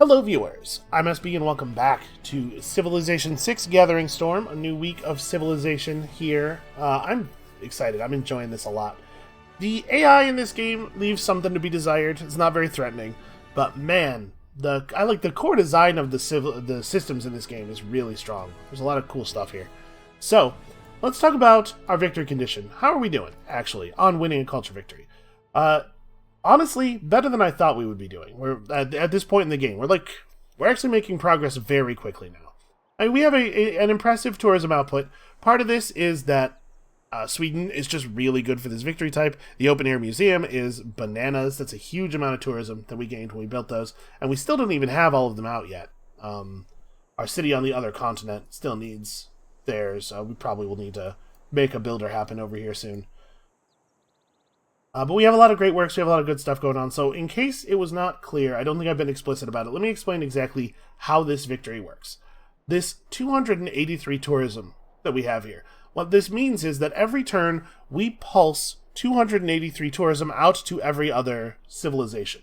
Hello viewers, I'm SB and welcome back to Civilization 6 Gathering Storm, a new week of Civilization here. I'm excited, I'm enjoying this a lot. The AI in this game leaves something to be desired. It's not very threatening, but man, I like the core design of the systems in this game is really strong. There's a lot of cool stuff here. So, let's talk about our victory condition. How are we doing, actually, on winning a culture victory? Honestly, better than I thought we would be doing. We're at this point in the game. We're actually making progress very quickly now. I mean, we have an impressive tourism output. Part of this is that Sweden is just really good for this victory type. The open air museum is bananas. That's a huge amount of tourism that we gained when we built those, and we still don't even have all of them out yet. Our city on the other continent still needs theirs. We probably will need to make a builder happen over here soon. But we have a lot of great works, we have a lot of good stuff going on, so in case it was not clear, I don't think I've been explicit about it, let me explain exactly how this victory works. This 283 tourism that we have here, what this means is that every turn we pulse 283 tourism out to every other civilization.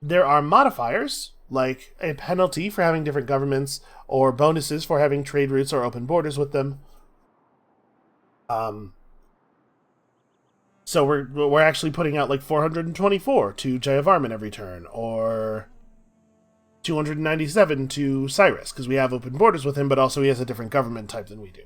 There are modifiers, like a penalty for having different governments, or bonuses for having trade routes or open borders with them. So we're actually putting out like 424 to Jayavarman every turn, or 297 to Cyrus, because we have open borders with him, but also he has a different government type than we do.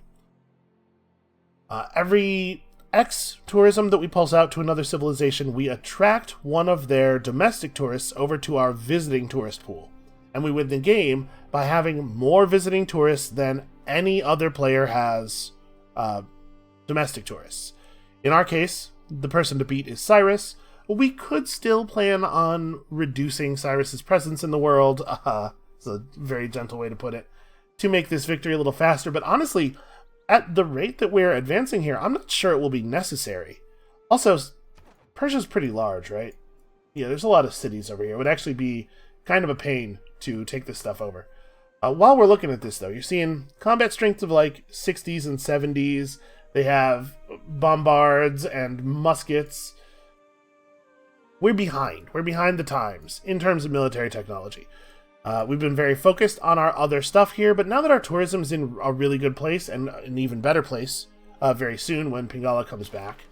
Every X tourism that we pulse out to another civilization, we attract one of their domestic tourists over to our visiting tourist pool. And we win the game by having more visiting tourists than any other player has domestic tourists. In our case, the person to beat is Cyrus. We could still plan on reducing Cyrus's presence in the world. It's a very gentle way to put it, to make this victory a little faster. But honestly, at the rate that we're advancing here, I'm not sure it will be necessary. Also, Persia's pretty large, right? Yeah, there's a lot of cities over here. It would actually be kind of a pain to take this stuff over. While we're looking at this, though, you're seeing combat strength of like 60s and 70s. They have bombards and muskets. We're behind. We're behind the times in terms of military technology. We've been very focused on our other stuff here, but now that our tourism's in a really good place, and an even better place very soon when Pingala comes back,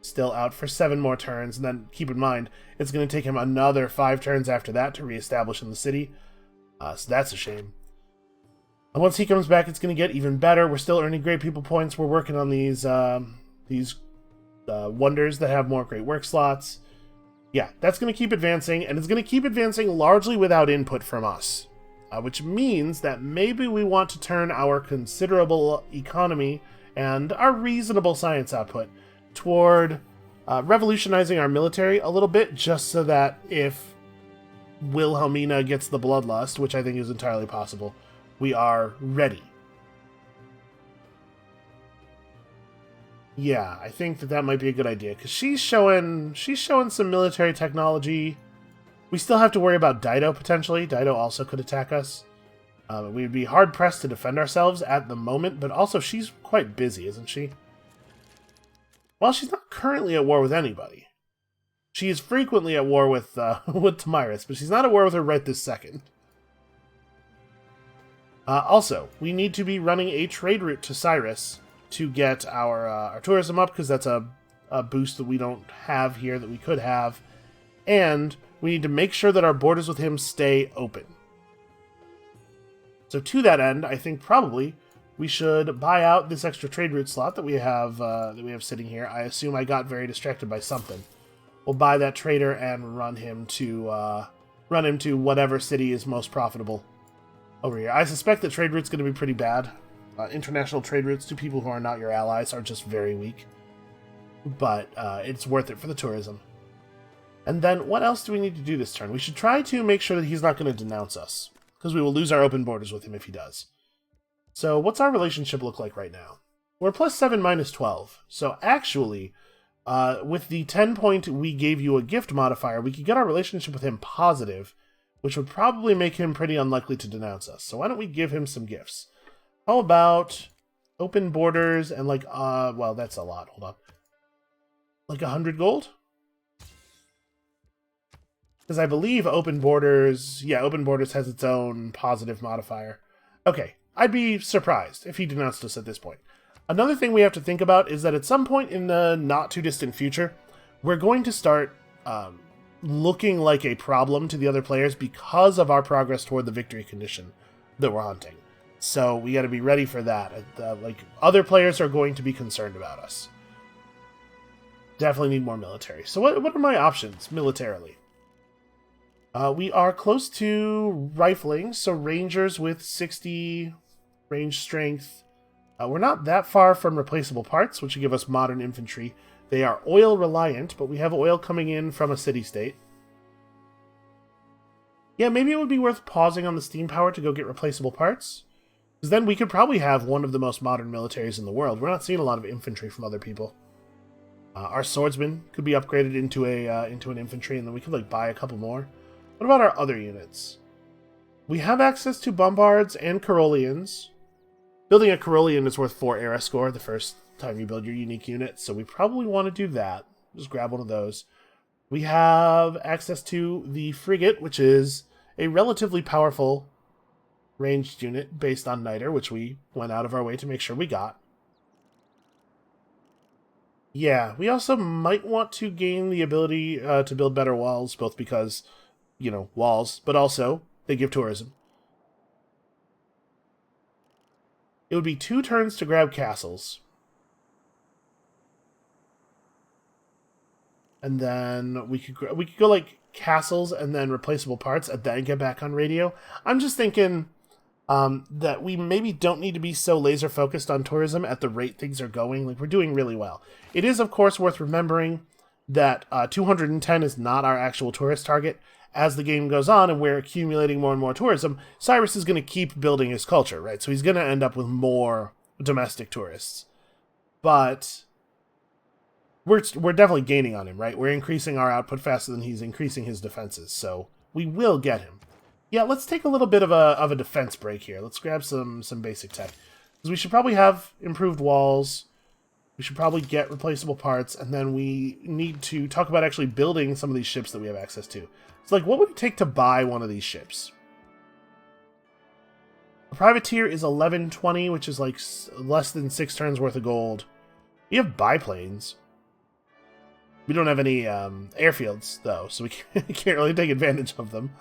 still out for 7 more turns, and then keep in mind, it's going to take him another 5 turns after that to reestablish in the city. So that's a shame. And once he comes back, it's going to get even better. We're still earning great people points. We're working on these wonders that have more great work slots. Yeah, that's going to keep advancing, and it's going to keep advancing largely without input from us. Which means that maybe we want to turn our considerable economy and our reasonable science output toward revolutionizing our military a little bit, just so that if Wilhelmina gets the bloodlust, which I think is entirely possible, we are ready. Yeah, I think that might be a good idea, because she's showing some military technology. We still have to worry about Dido, potentially. Dido also could attack us. We would be hard-pressed to defend ourselves at the moment, but also she's quite busy, isn't she? Well, she's not currently at war with anybody. She is frequently at war with Tamiris, but she's not at war with her right this second. Also, we need to be running a trade route to Cyrus to get our tourism up, because that's a boost that we don't have here that we could have. And we need to make sure that our borders with him stay open. So to that end, I think probably we should buy out this extra trade route slot that we have sitting here. I assume I got very distracted by something. We'll buy that trader and run him to whatever city is most profitable over here. I suspect that trade route's going to be pretty bad. International trade routes to people who are not your allies are just very weak. But it's worth it for the tourism. And then what else do we need to do this turn? We should try to make sure that he's not going to denounce us, because we will lose our open borders with him if he does. So what's our relationship look like right now? We're +7, -12. So actually, with the 10 point we gave you a gift modifier, we could get our relationship with him positive, which would probably make him pretty unlikely to denounce us. So why don't we give him some gifts? How about open borders and like, well, that's a lot. Hold on. Like 100 gold? Because I believe open borders... Yeah, open borders has its own positive modifier. Okay, I'd be surprised if he denounced us at this point. Another thing we have to think about is that at some point in the not-too-distant future, we're going to start looking like a problem to the other players because of our progress toward the victory condition that we're hunting. So we got to be ready for that. Other players are going to be concerned about us. Definitely need more military. So what are my options militarily? We are close to rifling, so rangers with 60 range strength. We're not that far from replaceable parts, which will give us modern infantry. They are oil reliant, but we have oil coming in from a city-state. Yeah, maybe it would be worth pausing on the steam power to go get replaceable parts. Because then we could probably have one of the most modern militaries in the world. We're not seeing a lot of infantry from other people. Our swordsmen could be upgraded into an infantry, and then we could buy a couple more. What about our other units? We have access to bombards and Carolians. Building a Carolian is worth 4 era score the first time you build your unique unit, so we probably want to do that. Just grab one of those. We have access to the frigate, which is a relatively powerful ranged unit based on Niter, which we went out of our way to make sure we got. Yeah, we also might want to gain the ability to build better walls, both because, walls, but also they give tourism. It would be 2 turns to grab castles. And then we could go castles and then replaceable parts and then get back on radio. I'm just thinking that we maybe don't need to be so laser focused on tourism at the rate things are going. We're doing really well. It is, of course, worth remembering that 210 is not our actual tourist target. As the game goes on and we're accumulating more and more tourism, Cyrus is going to keep building his culture, right? So he's going to end up with more domestic tourists. But we're definitely gaining on him, right? We're increasing our output faster than he's increasing his defenses, so we will get him. Yeah, let's take a little bit of a defense break here. Let's grab some basic tech. Because we should probably have improved walls. We should probably get replaceable parts, and then we need to talk about actually building some of these ships that we have access to. So, what would it take to buy one of these ships? A privateer is 1120, which is less than 6 turns worth of gold. We have biplanes. We don't have any airfields, though, so we can't really take advantage of them.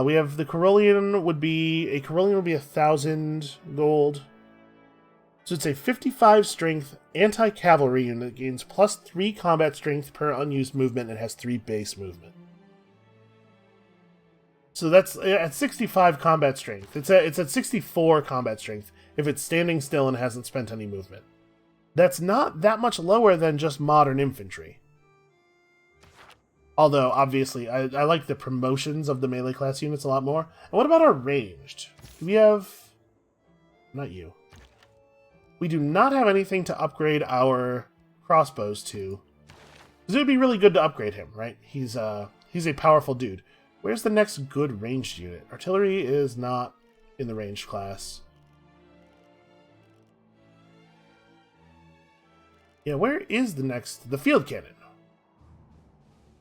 We have the Carolian would be 1,000 gold. So it's a 55 strength anti-cavalry unit that gains plus 3 combat strength per unused movement and has 3 base movement. So that's at 65 combat strength. It's at 64 combat strength if it's standing still and hasn't spent any movement. That's not that much lower than just modern infantry. Although, obviously, I like the promotions of the melee class units a lot more. And what about our ranged? Do we have... Not you. We do not have anything to upgrade our crossbows to. Because it would be really good to upgrade him, right? He's a powerful dude. Where's the next good ranged unit? Artillery is not in the ranged class. Yeah, where is the next... The field cannon.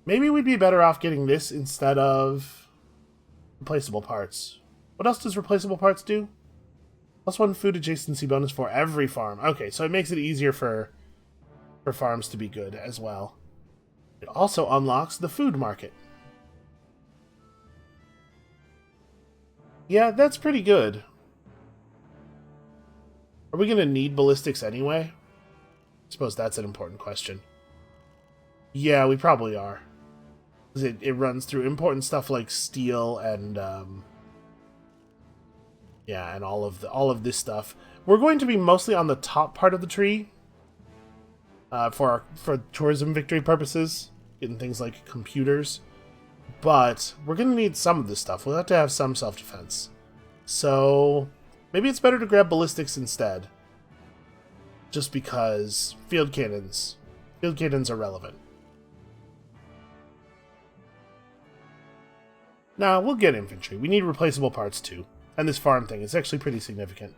Maybe we'd be better off getting this instead of replaceable parts. What else does replaceable parts do? +1 food adjacency bonus for every farm. Okay, so it makes it easier for farms to be good as well. It also unlocks the food market. Yeah, that's pretty good. Are we going to need ballistics anyway? I suppose that's an important question. Yeah, we probably are. It runs through important stuff like steel and yeah, and all of this stuff. We're going to be mostly on the top part of the tree for tourism victory purposes, getting things like computers. But we're going to need some of this stuff. We'll have to have some self-defense. So maybe it's better to grab ballistics instead. Just because field cannons are relevant. Now, we'll get infantry. We need replaceable parts too. And this farm thing is actually pretty significant.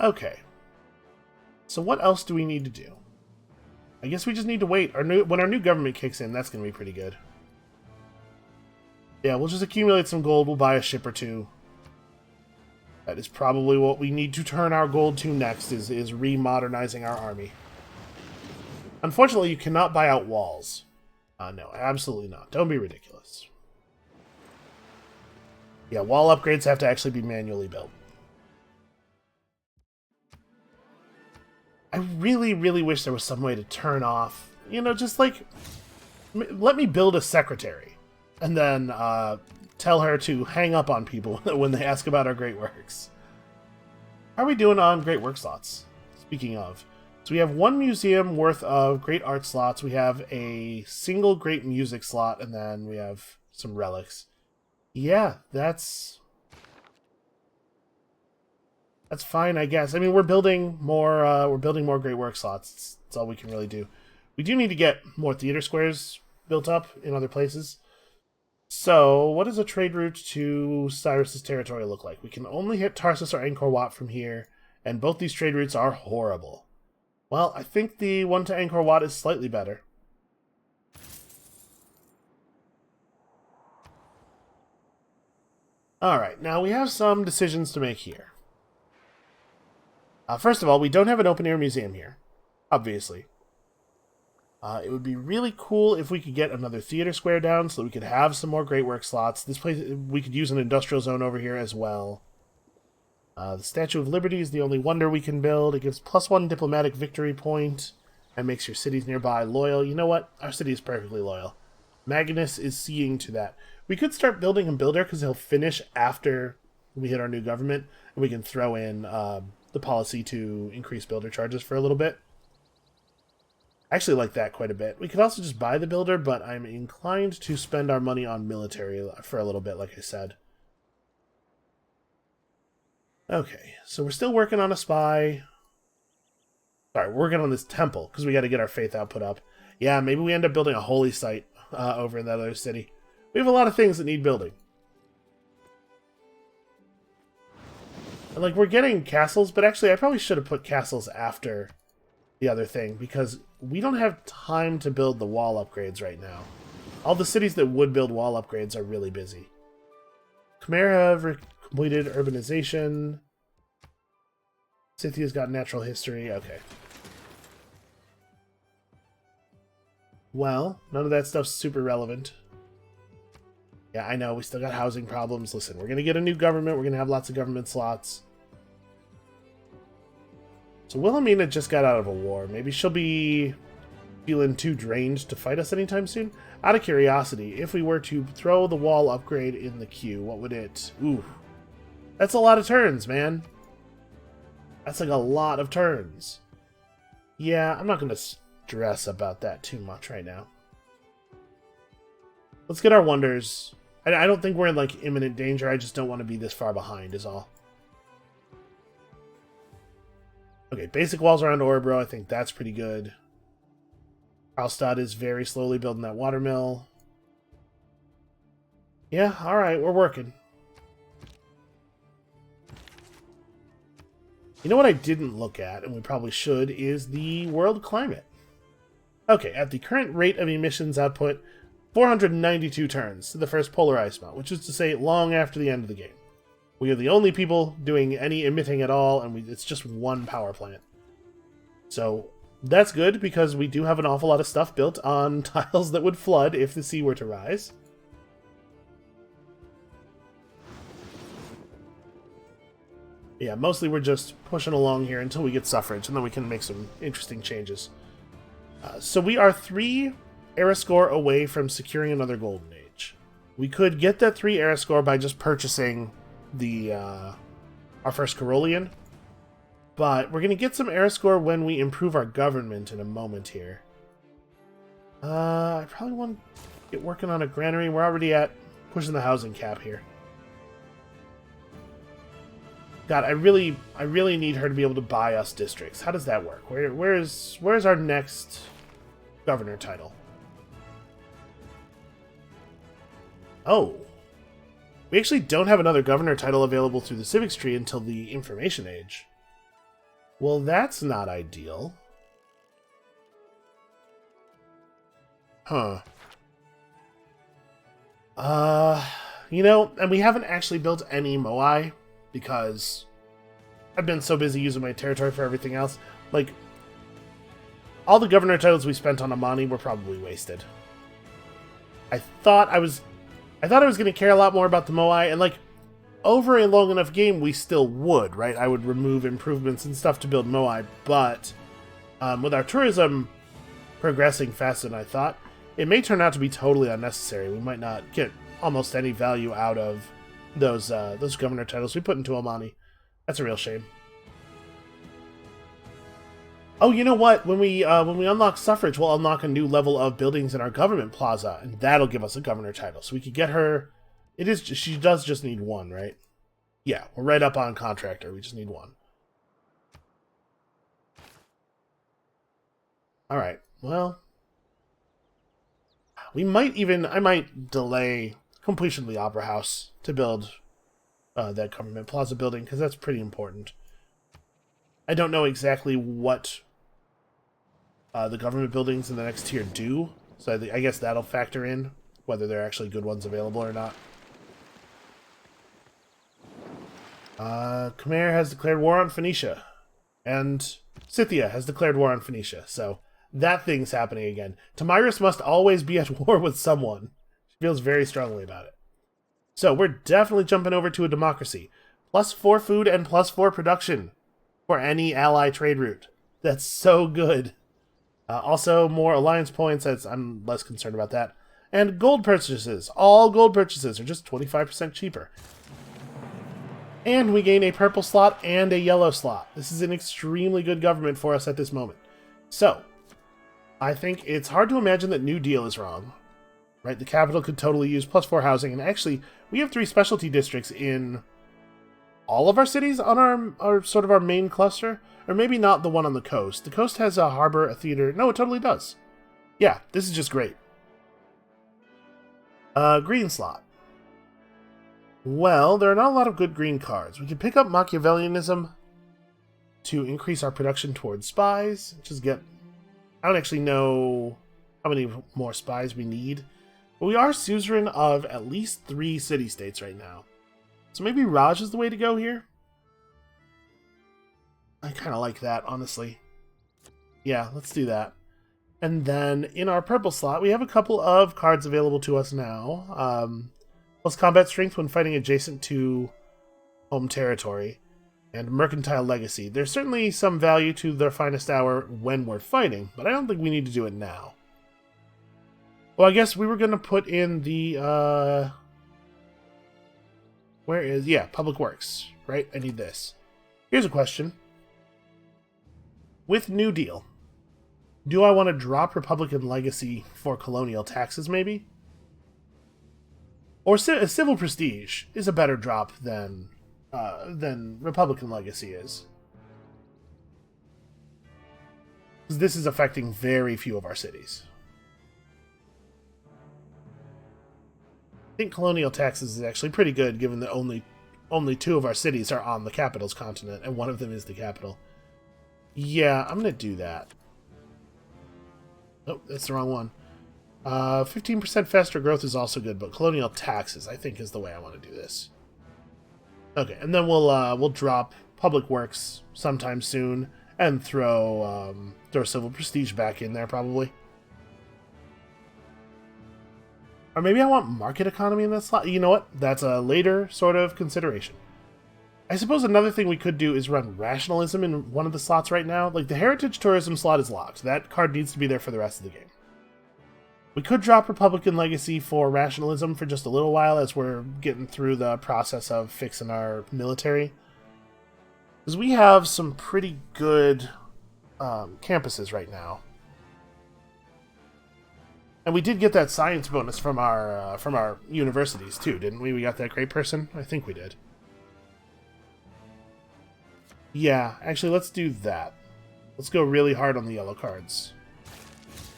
Okay. So what else do we need to do? I guess we just need to wait. When our new government kicks in, that's going to be pretty good. Yeah, we'll just accumulate some gold. We'll buy a ship or two. That is probably what we need to turn our gold to next, is remodernizing our army. Unfortunately, you cannot buy out walls. No, absolutely not. Don't be ridiculous. Yeah, wall upgrades have to actually be manually built. I really, really wish there was some way to turn off, you know, just like, let me build a secretary. And then tell her to hang up on people when they ask about our great works. How are we doing on great work slots? Speaking of. So we have one museum worth of great art slots. We have a single great music slot, and then we have some relics. Yeah, that's fine, I guess. I mean, we're building more great work slots. That's all we can really do. We do need to get more theater squares built up in other places. So, what does a trade route to Cyrus's territory look like? We can only hit Tarsus or Angkor Wat from here, and both these trade routes are horrible. Well, I think the one to Angkor Wat is slightly better. Alright, now we have some decisions to make here. First of all, we don't have an open-air museum here, obviously. It would be really cool if we could get another theater square down so that we could have some more great work slots. This place, we could use an industrial zone over here as well. The Statue of Liberty is the only wonder we can build. It gives +1 diplomatic victory point and makes your cities nearby loyal. You know what? Our city is perfectly loyal. Magnus is seeing to that. We could start building a builder because he'll finish after we hit our new government, and we can throw in the policy to increase builder charges for a little bit. I actually like that quite a bit. We could also just buy the builder, but I'm inclined to spend our money on military for a little bit, like I said. Okay, so we're still working on a spy. Sorry, we're working on this temple, because we got to get our faith output up. Yeah, maybe we end up building a holy site over in that other city. We have a lot of things that need building. And, like, we're getting castles, but actually I probably should have put castles after the other thing, because we don't have time to build the wall upgrades right now. All the cities that would build wall upgrades are really busy. Khmer have completed urbanization. Scythia's got natural history. Okay. Well, none of that stuff's super relevant. Yeah, I know, we still got housing problems. Listen, we're going to get a new government. We're going to have lots of government slots. So Wilhelmina just got out of a war. Maybe she'll be feeling too drained to fight us anytime soon. Out of curiosity, if we were to throw the wall upgrade in the queue, what would it... Ooh. That's a lot of turns, man. That's like a lot of turns. Yeah, I'm not going to stress about that too much right now. Let's get our wonders. I don't think we're in, like, imminent danger. I just don't want to be this far behind is all. Okay, basic walls around Orebro. I think that's pretty good. Karlstad is very slowly building that watermill. Yeah, alright, we're working. You know what I didn't look at, and we probably should, is the world climate. Okay, at the current rate of emissions output, 492 turns to the first polar ice melt, which is to say long after the end of the game. We are the only people doing any emitting at all, and it's just one power plant. So that's good, because we do have an awful lot of stuff built on tiles that would flood if the sea were to rise. Yeah, mostly we're just pushing along here until we get suffrage, and then we can make some interesting changes. So we are 3 era score away from securing another golden age. We could get that 3 era score by just purchasing the our first Carolean, but we're going to get some era score when we improve our government in a moment here. I probably want to get working on a granary. We're already at pushing the housing cap here. God, I really need her to be able to buy us districts. How does that work? Where's our next governor title? Oh. We actually don't have another governor title available through the civics tree until the information age. Well, that's not ideal. Huh. You know, and we haven't actually built any moai because I've been so busy using my territory for everything else. Like, all the governor titles we spent on Amani were probably wasted. I thought I was going to care a lot more about the moai, and like, over a long enough game, we still would, right? I would remove improvements and stuff to build moai, but with our tourism progressing faster than I thought, it may turn out to be totally unnecessary. We might not get almost any value out of those governor titles we put into Amani. That's a real shame. Oh, you know what? When we unlock suffrage, we'll unlock a new level of buildings in our government plaza, and that'll give us a governor title. So we could get her. She does just need one, right? Yeah, we're right up on contractor. We just need one. All right. Well, I might delay completion of the Opera House to build that government plaza building, because that's pretty important. I don't know exactly what the government buildings in the next tier do, so I guess that'll factor in whether there are actually good ones available or not. Khmer has declared war on Phoenicia, and Scythia has declared war on Phoenicia, so that thing's happening again. Tamiris must always be at war with someone. She feels very strongly about it. So we're definitely jumping over to a democracy. +4 food and +4 production for any ally trade route. That's so good. Also, more alliance points. I'm less concerned about that. And gold purchases. All gold purchases are just 25% cheaper. And we gain a purple slot and a yellow slot. This is an extremely good government for us at this moment. So, I think it's hard to imagine that New Deal is wrong. Right? The capital could totally use +4 housing. And actually, we have 3 specialty districts in all of our cities on our sort of our main cluster. Or maybe not the one on the coast. The coast has a harbor, a theater. No, it totally does. Yeah, this is just great. Green slot. Well, there are not a lot of good green cards. We can pick up Machiavellianism to increase our production towards spies. Just get... I don't actually know how many more spies we need. But we are suzerain of at least 3 city-states right now. So maybe Raj is the way to go here? I kind of like that, honestly. Yeah, let's do that. And then in our purple slot, we have a couple of cards available to us now. Plus combat strength when fighting adjacent to home territory, and mercantile legacy. There's certainly some value to their finest hour when we're fighting, but I don't think we need to do it now. Well, I guess we were going to put in the, Public Works, right? I need this. Here's a question. With New Deal, do I want to drop Republican legacy for colonial taxes, maybe? Or civil prestige is a better drop than Republican legacy is. Because this is affecting very few of our cities. I think colonial taxes is actually pretty good, given that only 2 of our cities are on the capital's continent, and one of them is the capital. Yeah, I'm going to do that. Oh, that's the wrong one. 15% faster growth is also good, but colonial taxes, I think, is the way I want to do this. Okay, and then we'll drop Public Works sometime soon and throw Civil Prestige back in there, probably. Or maybe I want Market Economy in that slot. You know what? That's a later sort of consideration. I suppose another thing we could do is run Rationalism in one of the slots right now. Like, the Heritage Tourism slot is locked. That card needs to be there for the rest of the game. We could drop Republican Legacy for Rationalism for just a little while as we're getting through the process of fixing our military. Because we have some pretty good campuses right now. And we did get that science bonus from our universities too, didn't we? We got that great person? I think we did. Yeah, actually, let's do that. Let's go really hard on the yellow cards.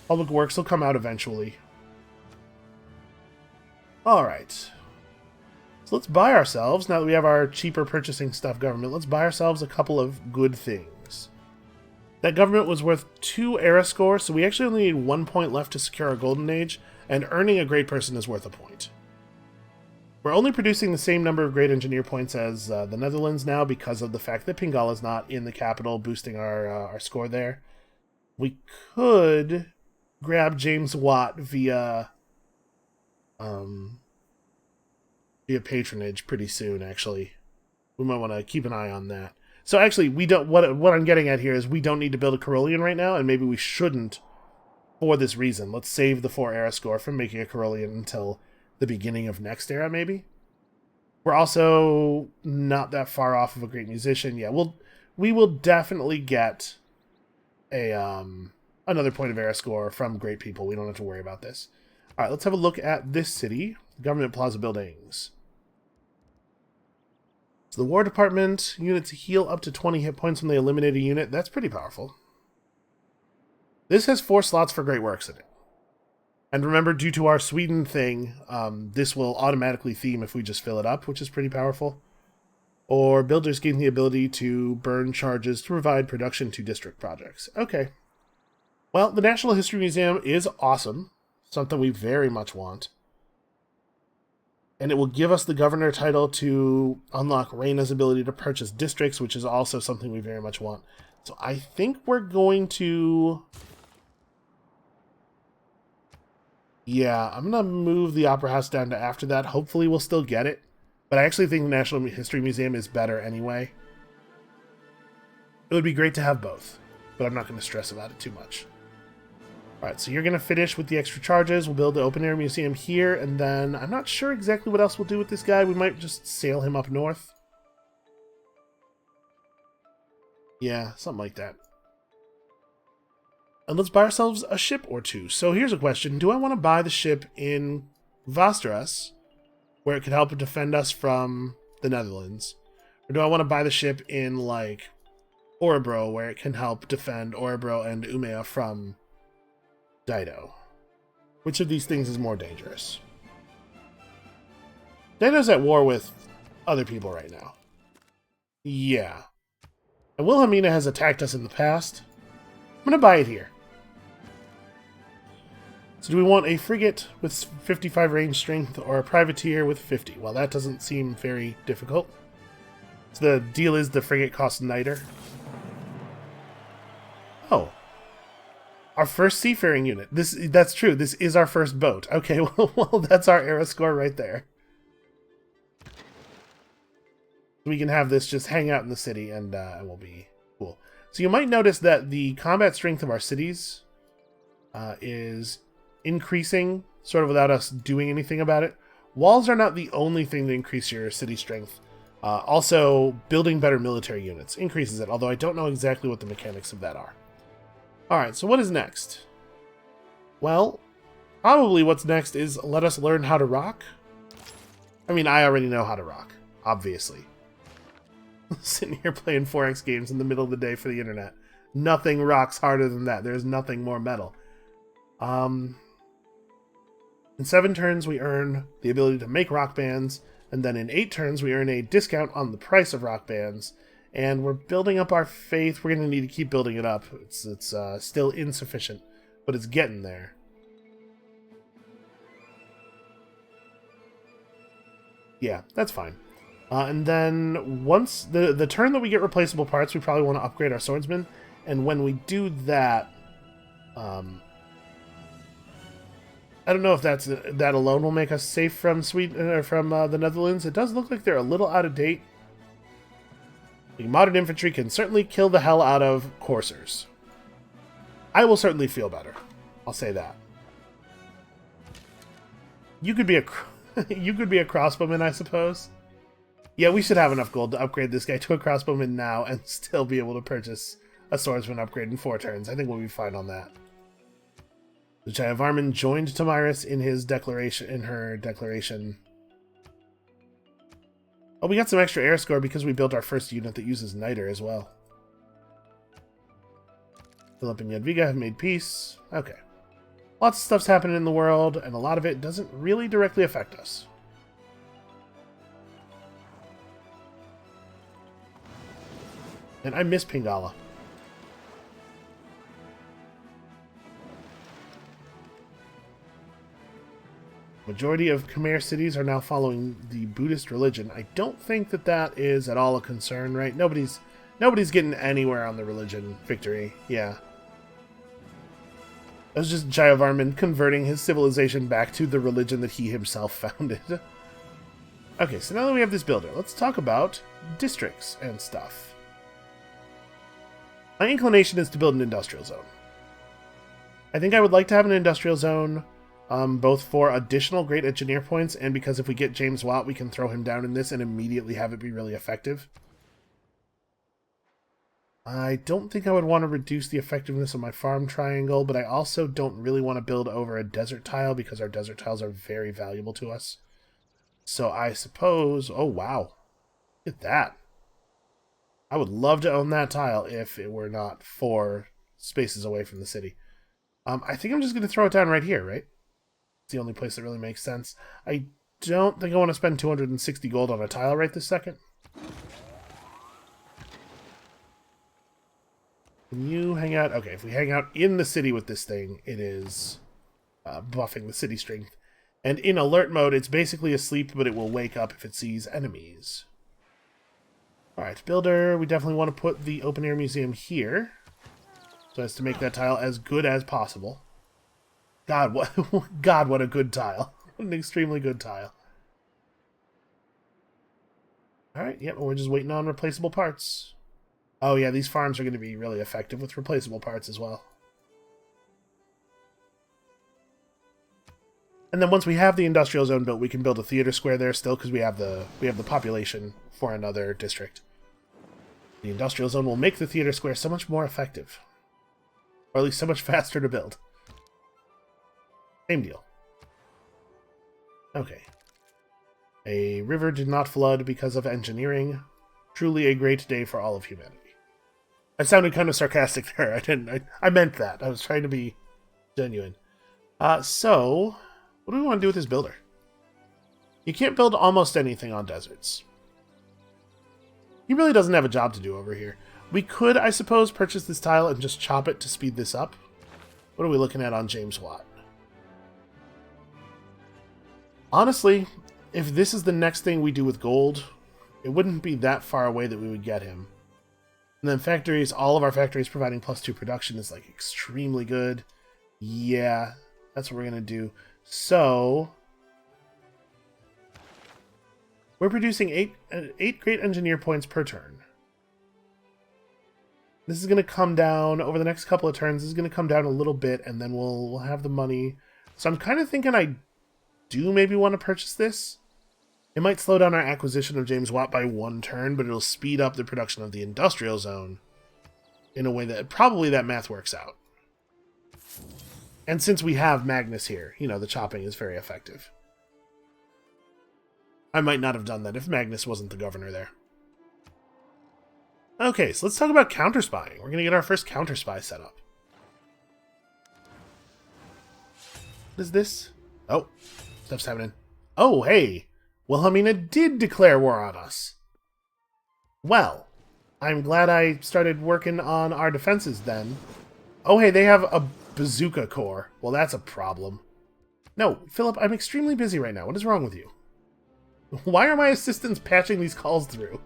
Public Works will come out eventually. Alright. So let's buy ourselves, now that we have our cheaper purchasing stuff government, let's buy ourselves a couple of good things. That government was worth 2 era score, so we actually only need 1 point left to secure our golden age, and earning a great person is worth a point. We're only producing the same number of great engineer points as the Netherlands now because of the fact that Pingala is not in the capital, boosting our score there. We could grab James Watt via patronage pretty soon, actually. We might want to keep an eye on that. So actually, we don't. What I'm getting at here is we don't need to build a Carolean right now, and maybe we shouldn't for this reason. Let's save the 4 era score from making a Carolean until the beginning of next era, maybe. We're also not that far off of a great musician. Yeah, we will definitely get a another point of era score from great people. We don't have to worry about this. All right, let's have a look at this city. Government Plaza buildings. So the War Department units heal up to 20 hit points when they eliminate a unit. That's pretty powerful. This has 4 slots for Great Works in it. And remember, due to our Sweden thing, this will automatically theme if we just fill it up, which is pretty powerful. Or builders gain the ability to burn charges to provide production to district projects. Okay. Well, the National History Museum is awesome. Something we very much want. And it will give us the governor title to unlock Reina's ability to purchase districts, which is also something we very much want. So I think we're going to... Yeah, I'm going to move the Opera House down to after that. Hopefully we'll still get it. But I actually think the National History Museum is better anyway. It would be great to have both, but I'm not going to stress about it too much. Alright, so you're going to finish with the extra charges. We'll build the open-air museum here, and then I'm not sure exactly what else we'll do with this guy. We might just sail him up north. Yeah, something like that. And let's buy ourselves a ship or two. So here's a question. Do I want to buy the ship in Vasteras, where it could help defend us from the Netherlands? Or do I want to buy the ship in, like, Orebro, where it can help defend Orebro and Umea from Dido? Which of these things is more dangerous? Dido's at war with other people right now. Yeah. And Wilhelmina has attacked us in the past. I'm going to buy it here. So do we want a frigate with 55 range strength or a privateer with 50? Well, that doesn't seem very difficult. So the deal is the frigate costs niter. Oh. Our first seafaring unit. That's true. This is our first boat. Okay, well that's our era score right there. We can have this just hang out in the city and it will be cool. So you might notice that the combat strength of our cities is increasing sort of without us doing anything about it. Walls are not the only thing that increase your city strength. Also, building better military units increases it, although I don't know exactly what the mechanics of that are. Alright, so what is next? Well, probably what's next is let us learn how to rock. I mean, I already know how to rock, obviously. Sitting here playing 4X games in the middle of the day for the internet. Nothing rocks harder than that. There's nothing more metal. In 7 turns, we earn the ability to make rock bands, and then in 8 turns, we earn a discount on the price of rock bands, and we're building up our faith. We're going to need to keep building it up. It's still insufficient, but it's getting there. Yeah, that's fine. And then once the turn that we get replaceable parts, we probably want to upgrade our swordsman. And when we do that, I don't know if that alone will make us safe from Sweden or from the Netherlands. It does look like they're a little out of date. The modern infantry can certainly kill the hell out of coursers. I will certainly feel better. I'll say that. You could be a you could be a crossbowman, I suppose. Yeah, we should have enough gold to upgrade this guy to a crossbowman now and still be able to purchase a swordsman upgrade in 4 turns. I think we'll be fine on that. The Jayavarman joined Tomyris in her declaration. Oh, we got some extra air score because we built our first unit that uses niter as well. Philip and Jadwiga have made peace. Okay. Lots of stuff's happening in the world, and a lot of it doesn't really directly affect us. And I miss Pingala. Majority of Khmer cities are now following the Buddhist religion. I don't think that that is at all a concern, right? Nobody's getting anywhere on the religion victory. Yeah. That was just Jayavarman converting his civilization back to the religion that he himself founded. Okay, so now that we have this builder, let's talk about districts and stuff. My inclination is to build an industrial zone. I think I would like to have an industrial zone, both for additional great engineer points, and because if we get James Watt, we can throw him down in this and immediately have it be really effective. I don't think I would want to reduce the effectiveness of my farm triangle, but I also don't really want to build over a desert tile because our desert tiles are very valuable to us. So I suppose... Oh, wow. Look at that. I would love to own that tile if it were not 4 spaces away from the city. I think I'm just going to throw it down right here, right? It's the only place that really makes sense. I don't think I want to spend 260 gold on a tile right this second. Can you hang out? Okay, if we hang out in the city with this thing, it is buffing the city strength. And in alert mode, it's basically asleep, but it will wake up if it sees enemies. Alright, builder, we definitely want to put the open-air museum here, so as to make that tile as good as possible. God, what a good tile. What an extremely good tile. Alright, yep, we're just waiting on replaceable parts. Oh yeah, these farms are going to be really effective with replaceable parts as well. And then once we have the industrial zone built, we can build a theater square there still because we have the population for another district. The industrial zone will make the theater square so much more effective. Or at least so much faster to build. Same deal. Okay. A river did not flood because of engineering. Truly a great day for all of humanity. I sounded kind of sarcastic there. I meant that. I was trying to be genuine. So, what do we want to do with this builder? You can't build almost anything on deserts. He really doesn't have a job to do over here. We could, I suppose, purchase this tile and just chop it to speed this up. What are we looking at on James Watt? Honestly, if this is the next thing we do with gold, it wouldn't be that far away that we would get him. And then factories, all of our factories providing +2 production is like extremely good. Yeah, that's what we're going to do. So, we're producing 8 great engineer points per turn. This is going to come down over the next couple of turns. This is going to come down a little bit, and then we'll have the money. So I'm kind of thinking I do maybe want to purchase this. It might slow down our acquisition of James Watt by 1 turn, but it'll speed up the production of the industrial zone in a way that probably that math works out. And since we have Magnus here, you know, the chopping is very effective. I might not have done that if Magnus wasn't the governor there. Okay, so let's talk about counter-spying. We're going to get our first counter-spy set up. What is this? Oh, stuff's happening. Oh, hey! Wilhelmina did declare war on us. Well, I'm glad I started working on our defenses then. Oh, hey, they have a bazooka corps. Well, that's a problem. No, Philip, I'm extremely busy right now. What is wrong with you? Why are my assistants patching these calls through?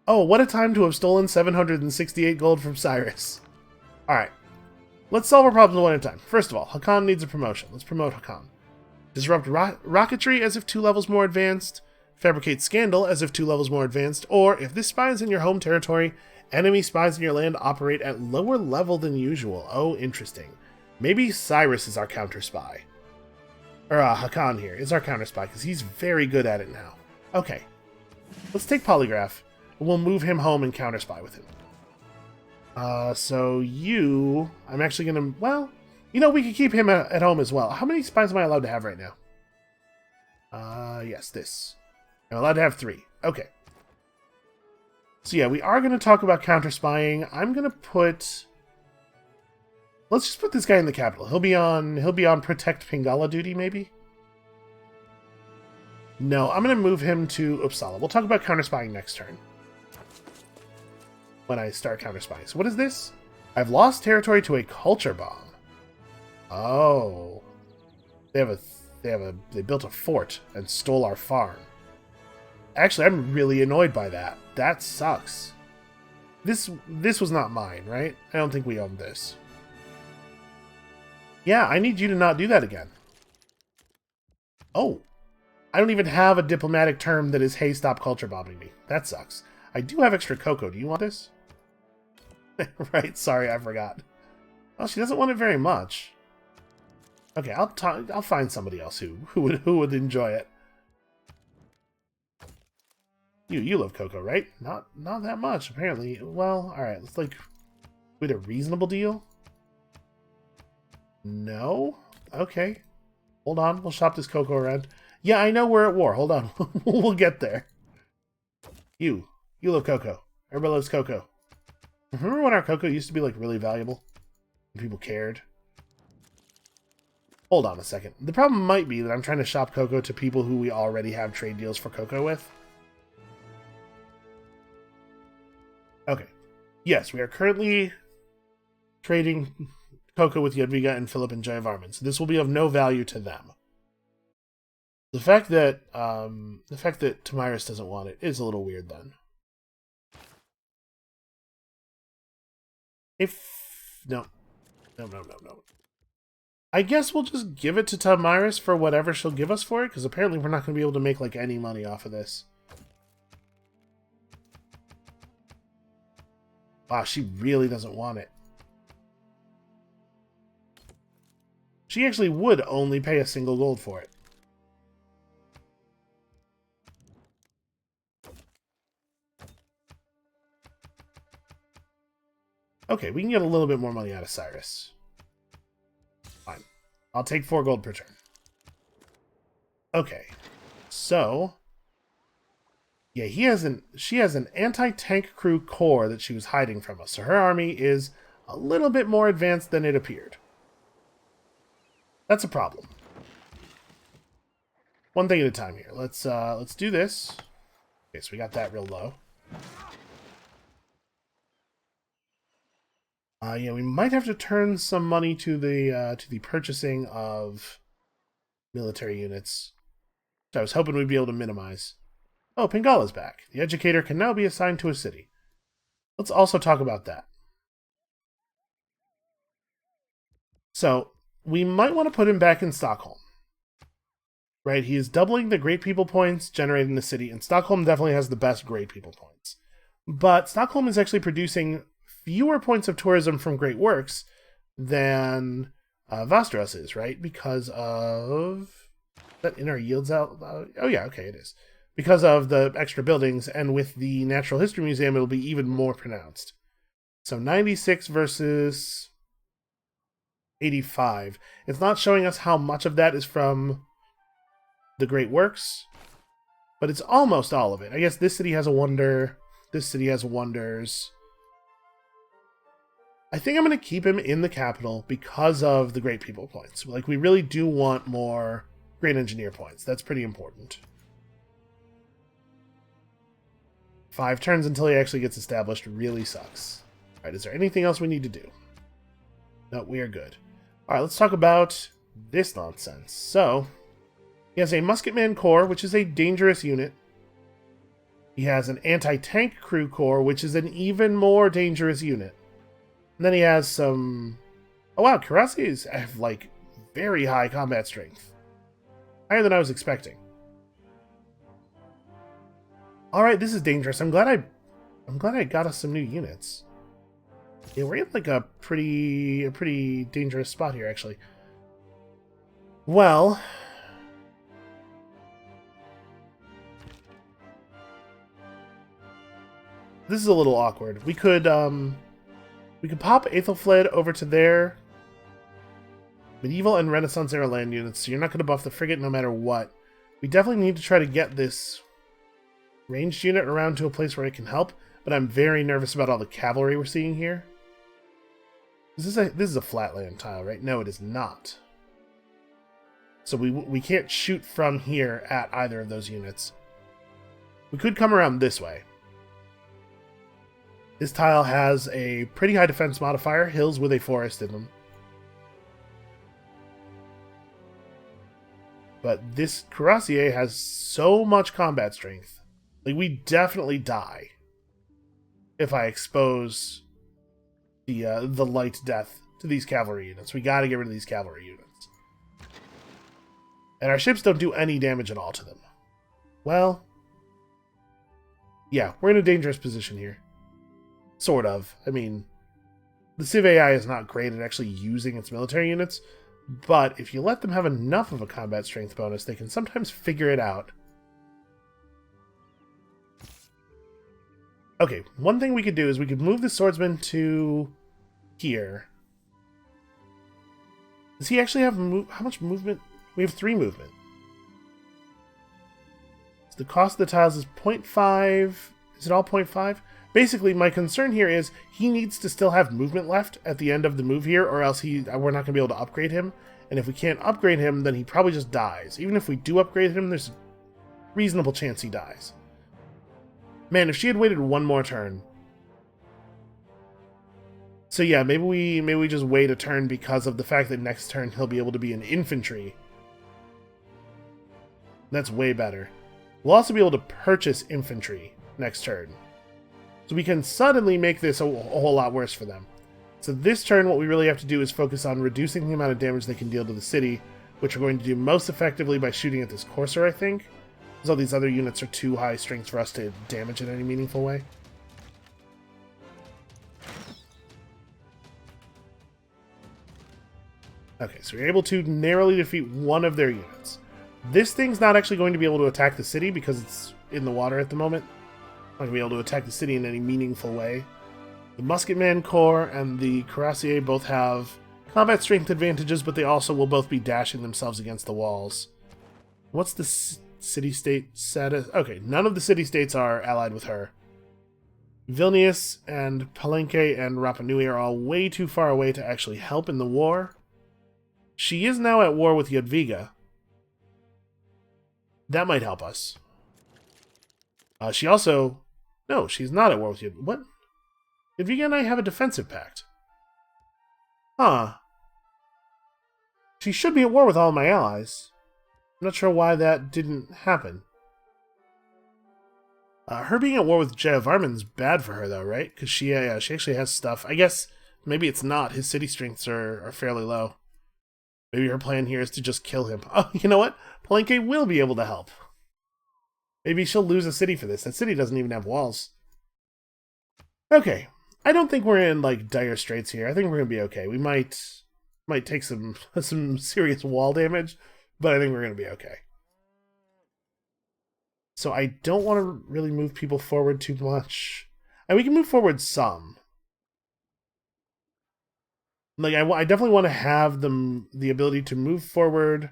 Oh, what a time to have stolen 768 gold from Cyrus. Alright. Let's solve our problems one at a time. First of all, Hakan needs a promotion. Let's promote Hakan. Disrupt rocketry as if 2 levels more advanced. Fabricate scandal as if 2 levels more advanced. Or, if this spy is in your home territory, enemy spies in your land operate at lower level than usual. Oh, interesting. Maybe Cyrus is our counter spy. Or Hakan here is our counter spy, because he's very good at it now. Okay. Let's take Polygraph. We'll move him home and counter spy with him. So you... I'm actually going to... Well, you know, we could keep him at home as well. How many spies am I allowed to have right now? Yes, this. I'm allowed to have 3. Okay. So yeah, we are going to talk about counter-spying. I'm going to put... Let's just put this guy in the capital. He'll be on Protect Pingala duty, maybe? No, I'm going to move him to Uppsala. We'll talk about counter-spying next turn. When I start counter-spying. So what is this? I've lost territory to a culture bomb. Oh. They built a fort and stole our farm. Actually, I'm really annoyed by that. That sucks. This was not mine, right? I don't think we owned this. Yeah, I need you to not do that again. Oh, I don't even have a diplomatic term that is, hey, stop culture bombing me. That sucks. I do have extra cocoa. Do you want this? Right, sorry, I forgot. Well, she doesn't want it very much. Okay, I'll find somebody else who would enjoy it. You love cocoa, right? Not that much, apparently. Well, alright, let's with a reasonable deal? No? Okay. Hold on, we'll shop this cocoa around. Yeah, I know we're at war. Hold on. We'll get there. You love cocoa. Everybody loves cocoa. Remember when our cocoa used to be, really valuable? And people cared? Hold on a second. The problem might be that I'm trying to shop cocoa to people who we already have trade deals for cocoa with. Okay. Yes, we are currently trading cocoa with Jadwiga and Philip and Jayavarman, so this will be of no value to them. The fact that Tamiris doesn't want it is a little weird then. No. I guess we'll just give it to Tamiris for whatever she'll give us for it, because apparently we're not going to be able to make any money off of this. Wow, she really doesn't want it. She actually would only pay a single gold for it. Okay, we can get a little bit more money out of Cyrus. Fine. I'll take 4 gold per turn. Okay. So... yeah, she has an anti-tank crew corps that she was hiding from us, so her army is a little bit more advanced than it appeared. That's a problem. One thing at a time here. Let's do this. Okay, so we got that real low. Yeah, we might have to turn some money to the purchasing of military units, which I was hoping we'd be able to minimize. Oh, Pingala's back. The educator can now be assigned to a city. Let's also talk about that. So, we might want to put him back in Stockholm. Right, he is doubling the Great People points generated in the city, and Stockholm definitely has the best Great People points. But Stockholm is actually producing fewer points of tourism from Great Works than Västerås is, right? Because of... that in our yields out? Oh yeah, okay, it is. Because of the extra buildings, and with the Natural History Museum, it'll be even more pronounced. So 96 versus 85. It's not showing us how much of that is from the Great Works, but it's almost all of it. I guess this city has a wonder. This city has wonders. I think I'm going to keep him in the capital because of the Great People points. We really do want more Great Engineer points. That's pretty important. 5 turns until he actually gets established really sucks. Alright, is there anything else we need to do? No, we are good. Alright, let's talk about this nonsense. So, he has a Musketman Corps, which is a dangerous unit. He has an anti-tank crew corps, which is an even more dangerous unit. And then he has some... oh wow, Karases have, very high combat strength. Higher than I was expecting. Alright, this is dangerous. I'm glad I got us some new units. Yeah, we're in, a pretty dangerous spot here, actually. Well... this is a little awkward. We could pop Aethelflaed over to their medieval and Renaissance era land units, so you're not going to buff the frigate no matter what. We definitely need to try to get this ranged unit around to a place where it can help, but I'm very nervous about all the cavalry we're seeing here. This is a flatland tile, right? No, it is not. So we can't shoot from here at either of those units. We could come around this way. This tile has a pretty high defense modifier, hills with a forest in them. But this Cuirassier has so much combat strength. Like, we definitely die if I expose the light death to these cavalry units. We gotta get rid of these cavalry units. And our ships don't do any damage at all to them. Well, yeah, we're in a dangerous position here. Sort of. I mean, the Civ AI is not great at actually using its military units, but if you let them have enough of a combat strength bonus, they can sometimes figure it out. Okay, one thing we could do is we could move the swordsman to here. Does he actually have how much movement? We have 3 movement. So the cost of the tiles is 0.5. Is it all 0.5? Basically, my concern here is he needs to still have movement left at the end of the move here, or else we're not going to be able to upgrade him. And if we can't upgrade him, then he probably just dies. Even if we do upgrade him, there's a reasonable chance he dies. Man, if she had waited one more turn. So yeah, maybe we just wait a turn because of the fact that next turn he'll be able to be an infantry. That's way better. We'll also be able to purchase infantry next turn. So we can suddenly make this a whole lot worse for them. So this turn, what we really have to do is focus on reducing the amount of damage they can deal to the city, which we're going to do most effectively by shooting at this courser, I think. Because all these other units are too high strength for us to damage in any meaningful way. Okay, so we're able to narrowly defeat one of their units. This thing's not actually going to be able to attack the city because it's in the water at the moment. Not going to be able to attack the city in any meaningful way. The Musketman Corps and the Cuirassier both have combat strength advantages, but they also will both be dashing themselves against the walls. What's the city-state status? Okay, none of the city-states are allied with her. Vilnius and Palenque and Rapa Nui are all way too far away to actually help in the war. She is now at war with Jadwiga. That might help us. She also... No, she's not at war with Jadwiga. What? Jadwiga and I have a defensive pact. Huh. She should be at war with all my allies. I'm not sure why that didn't happen. Her being at war with Jayavarman's bad for her, though, right? Because she actually has stuff. I guess maybe it's not. His city strengths are fairly low. Maybe her plan here is to just kill him. Oh, you know what? Palenque will be able to help. Maybe she'll lose a city for this. That city doesn't even have walls. Okay. I don't think we're in, like, dire straits here. I think we're going to be okay. We might take some serious wall damage, but I think we're going to be okay. So I don't want to really move people forward too much. And we can move forward some. Like, I definitely want to have the ability to move forward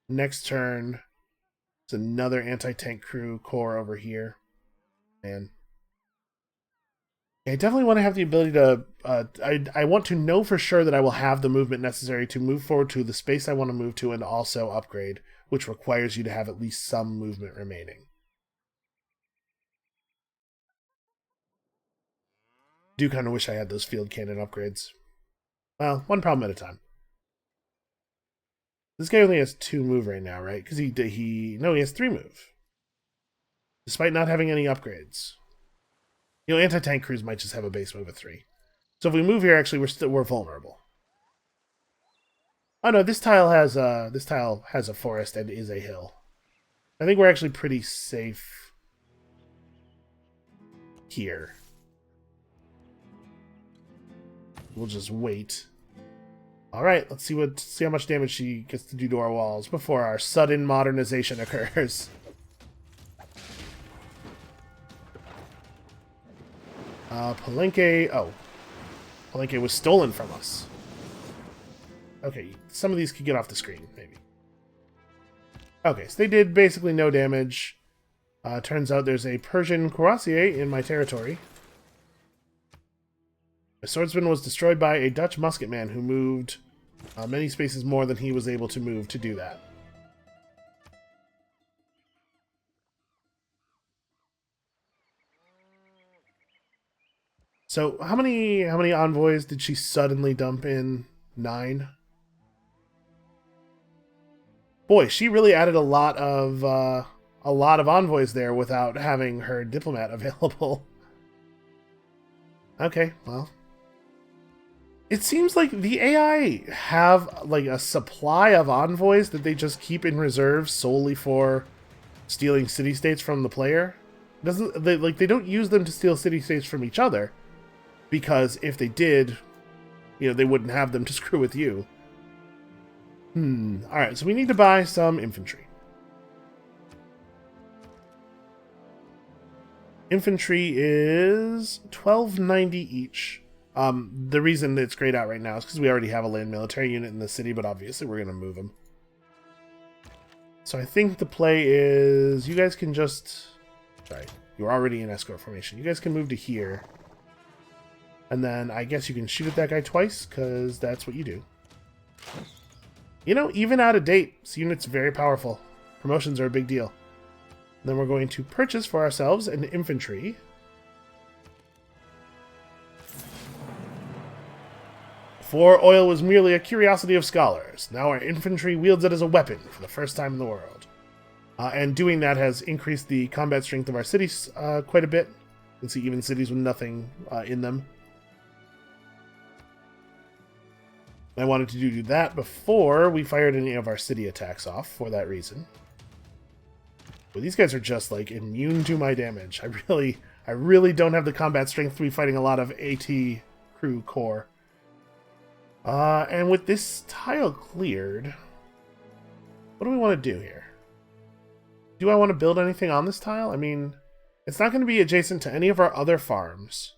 next turn. There's another anti-tank crew corps over here. And I definitely want to have the ability to... I want to know for sure that I will have the movement necessary to move forward to the space I want to move to and also upgrade, which requires you to have at least some movement remaining. Do kind of wish I had those field cannon upgrades. Well, one problem at a time. This guy only has 2 move right now, right? Because he has 3 move. Despite not having any upgrades. You know, anti-tank crews might just have a base move of 3. So if we move here, actually, we're vulnerable. Oh no, this tile has a forest and is a hill. I think we're actually pretty safe here. We'll just wait. Alright, let's see how much damage she gets to do to our walls before our sudden modernization occurs. Palenque... Oh. Palenque was stolen from us. Okay, some of these could get off the screen, maybe. Okay, so they did basically no damage. Turns out there's a Persian cuirassier in my territory. A swordsman was destroyed by a Dutch musketman who moved many spaces more than he was able to move to do that. So how many envoys did she suddenly dump in? 9? Boy, she really added a lot of envoys there without having her diplomat available. Okay, well. It seems like the AI have like a supply of envoys that they just keep in reserve solely for stealing city-states from the player. They don't use them to steal city-states from each other, because if they did, they wouldn't have them to screw with you. Alright, so we need to buy some infantry. Infantry is 1290 each. The reason that it's grayed out right now is because we already have a land military unit in the city, but obviously we're going to move them. So I think the play is you guys can just... Sorry, you're already in escort formation. You guys can move to here. And then I guess you can shoot at that guy twice, because that's what you do. Even out of date, this unit's very powerful. Promotions are a big deal. And then we're going to purchase for ourselves an infantry. Before, oil was merely a curiosity of scholars. Now our infantry wields it as a weapon for the first time in the world. And doing that has increased the combat strength of our cities quite a bit. You can see even cities with nothing in them. I wanted to do that before we fired any of our city attacks off for that reason. But these guys are just like immune to my damage. I really don't have the combat strength to be fighting a lot of AT crew core. And with this tile cleared, what do we want to do here? Do I want to build anything on this tile? I mean, it's not going to be adjacent to any of our other farms.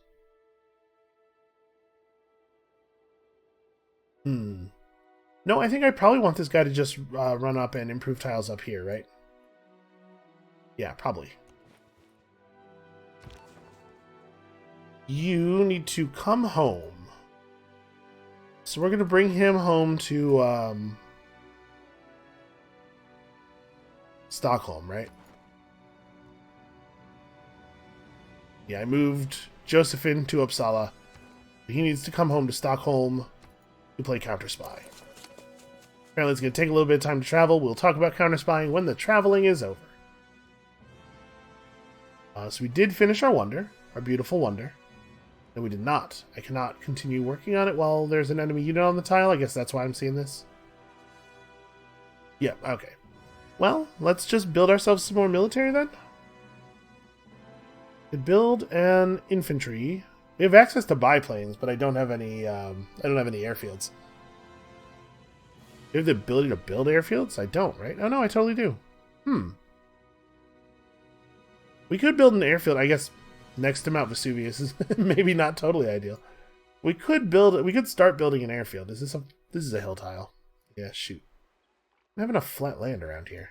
No, I think I probably want this guy to just run up and improve tiles up here, right? Yeah, probably. You need to come home. So we're going to bring him home to Stockholm, right? Yeah, I moved Josephine to Uppsala. He needs to come home to Stockholm to play Counter-Spy. Apparently it's going to take a little bit of time to travel. We'll talk about Counter-Spying when the traveling is over. So we did finish our wonder, our beautiful wonder. No, we did not. I cannot continue working on it while there's an enemy unit on the tile. I guess that's why I'm seeing this. Yep, okay. Well, let's just build ourselves some more military then. Build an infantry. We have access to biplanes, but I don't have any. I don't have any airfields. Do you have the ability to build airfields? I don't, right? Oh no, I totally do. We could build an airfield, I guess. Next to Mount Vesuvius is maybe not totally ideal. We could start building an airfield. This is a hill tile. Yeah, shoot. I have enough flat land around here.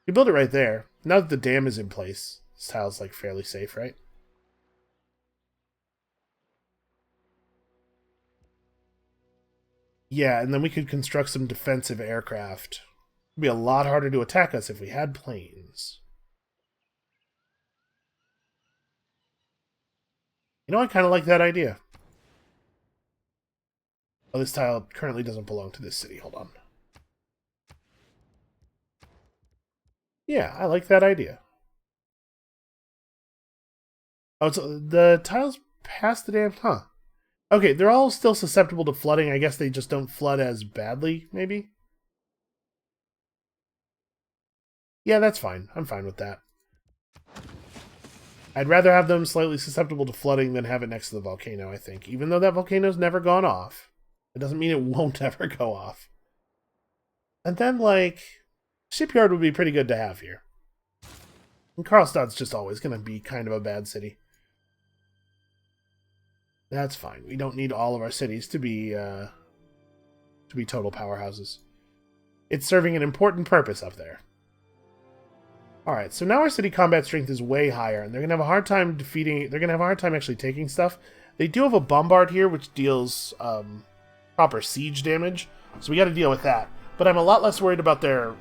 You build it right there. Now that the dam is in place, this tile's like fairly safe, right? Yeah, and then we could construct some defensive aircraft. It'd be a lot harder to attack us if we had planes. I kind of like that idea. Oh, this tile currently doesn't belong to this city. Hold on. Yeah, I like that idea. Oh, it's, the tiles past the dam? Huh. Okay, they're all still susceptible to flooding. I guess they just don't flood as badly, maybe? Yeah, that's fine. I'm fine with that. I'd rather have them slightly susceptible to flooding than have it next to the volcano, I think. Even though that volcano's never gone off. It doesn't mean it won't ever go off. And then, like, shipyard would be pretty good to have here. And Karlstad's just always going to be kind of a bad city. That's fine. We don't need all of our cities to be total powerhouses. It's serving an important purpose up there. Alright, so now our city combat strength is way higher, and they're going to have a hard time defeating... They're going to have a hard time actually taking stuff. They do have a bombard here, which deals proper siege damage, so we got to deal with that. But I'm a lot less worried about their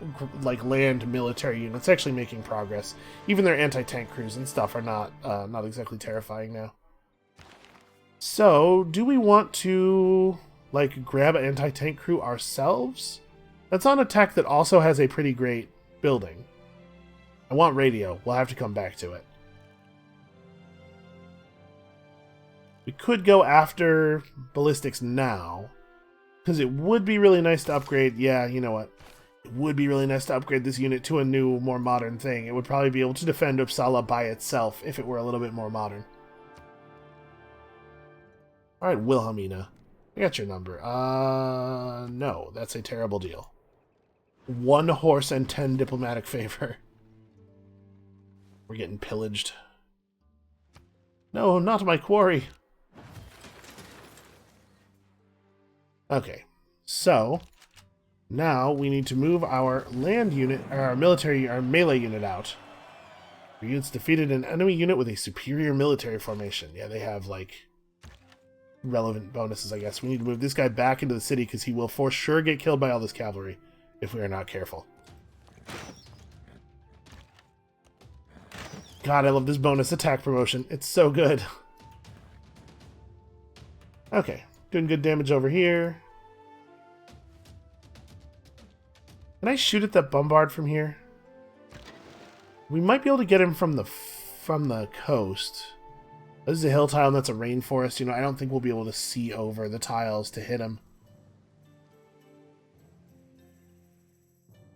like land military units actually making progress. Even their anti-tank crews and stuff are not exactly terrifying now. So, do we want to like grab an anti-tank crew ourselves? That's on a tech that also has a pretty great building. I want radio. We'll have to come back to it. We could go after ballistics now, because it would be really nice to upgrade. Yeah, you know what? It would be really nice to upgrade this unit to a new, more modern thing. It would probably be able to defend Uppsala by itself if it were a little bit more modern. Alright, Wilhelmina. I got your number. No, that's a terrible deal. 1 horse and 10 diplomatic favor. We're getting pillaged. No, not my quarry. Okay, so now we need to move our land unit, our melee unit out. Our units defeated an enemy unit with a superior military formation. Yeah, they have, like, relevant bonuses, I guess. We need to move this guy back into the city because he will for sure get killed by all this cavalry if we are not careful. God, I love this bonus attack promotion. It's so good. Okay, doing good damage over here. Can I shoot at that bombard from here? We might be able to get him from the coast. This is a hill tile and that's a rainforest. You know, I don't think we'll be able to see over the tiles to hit him.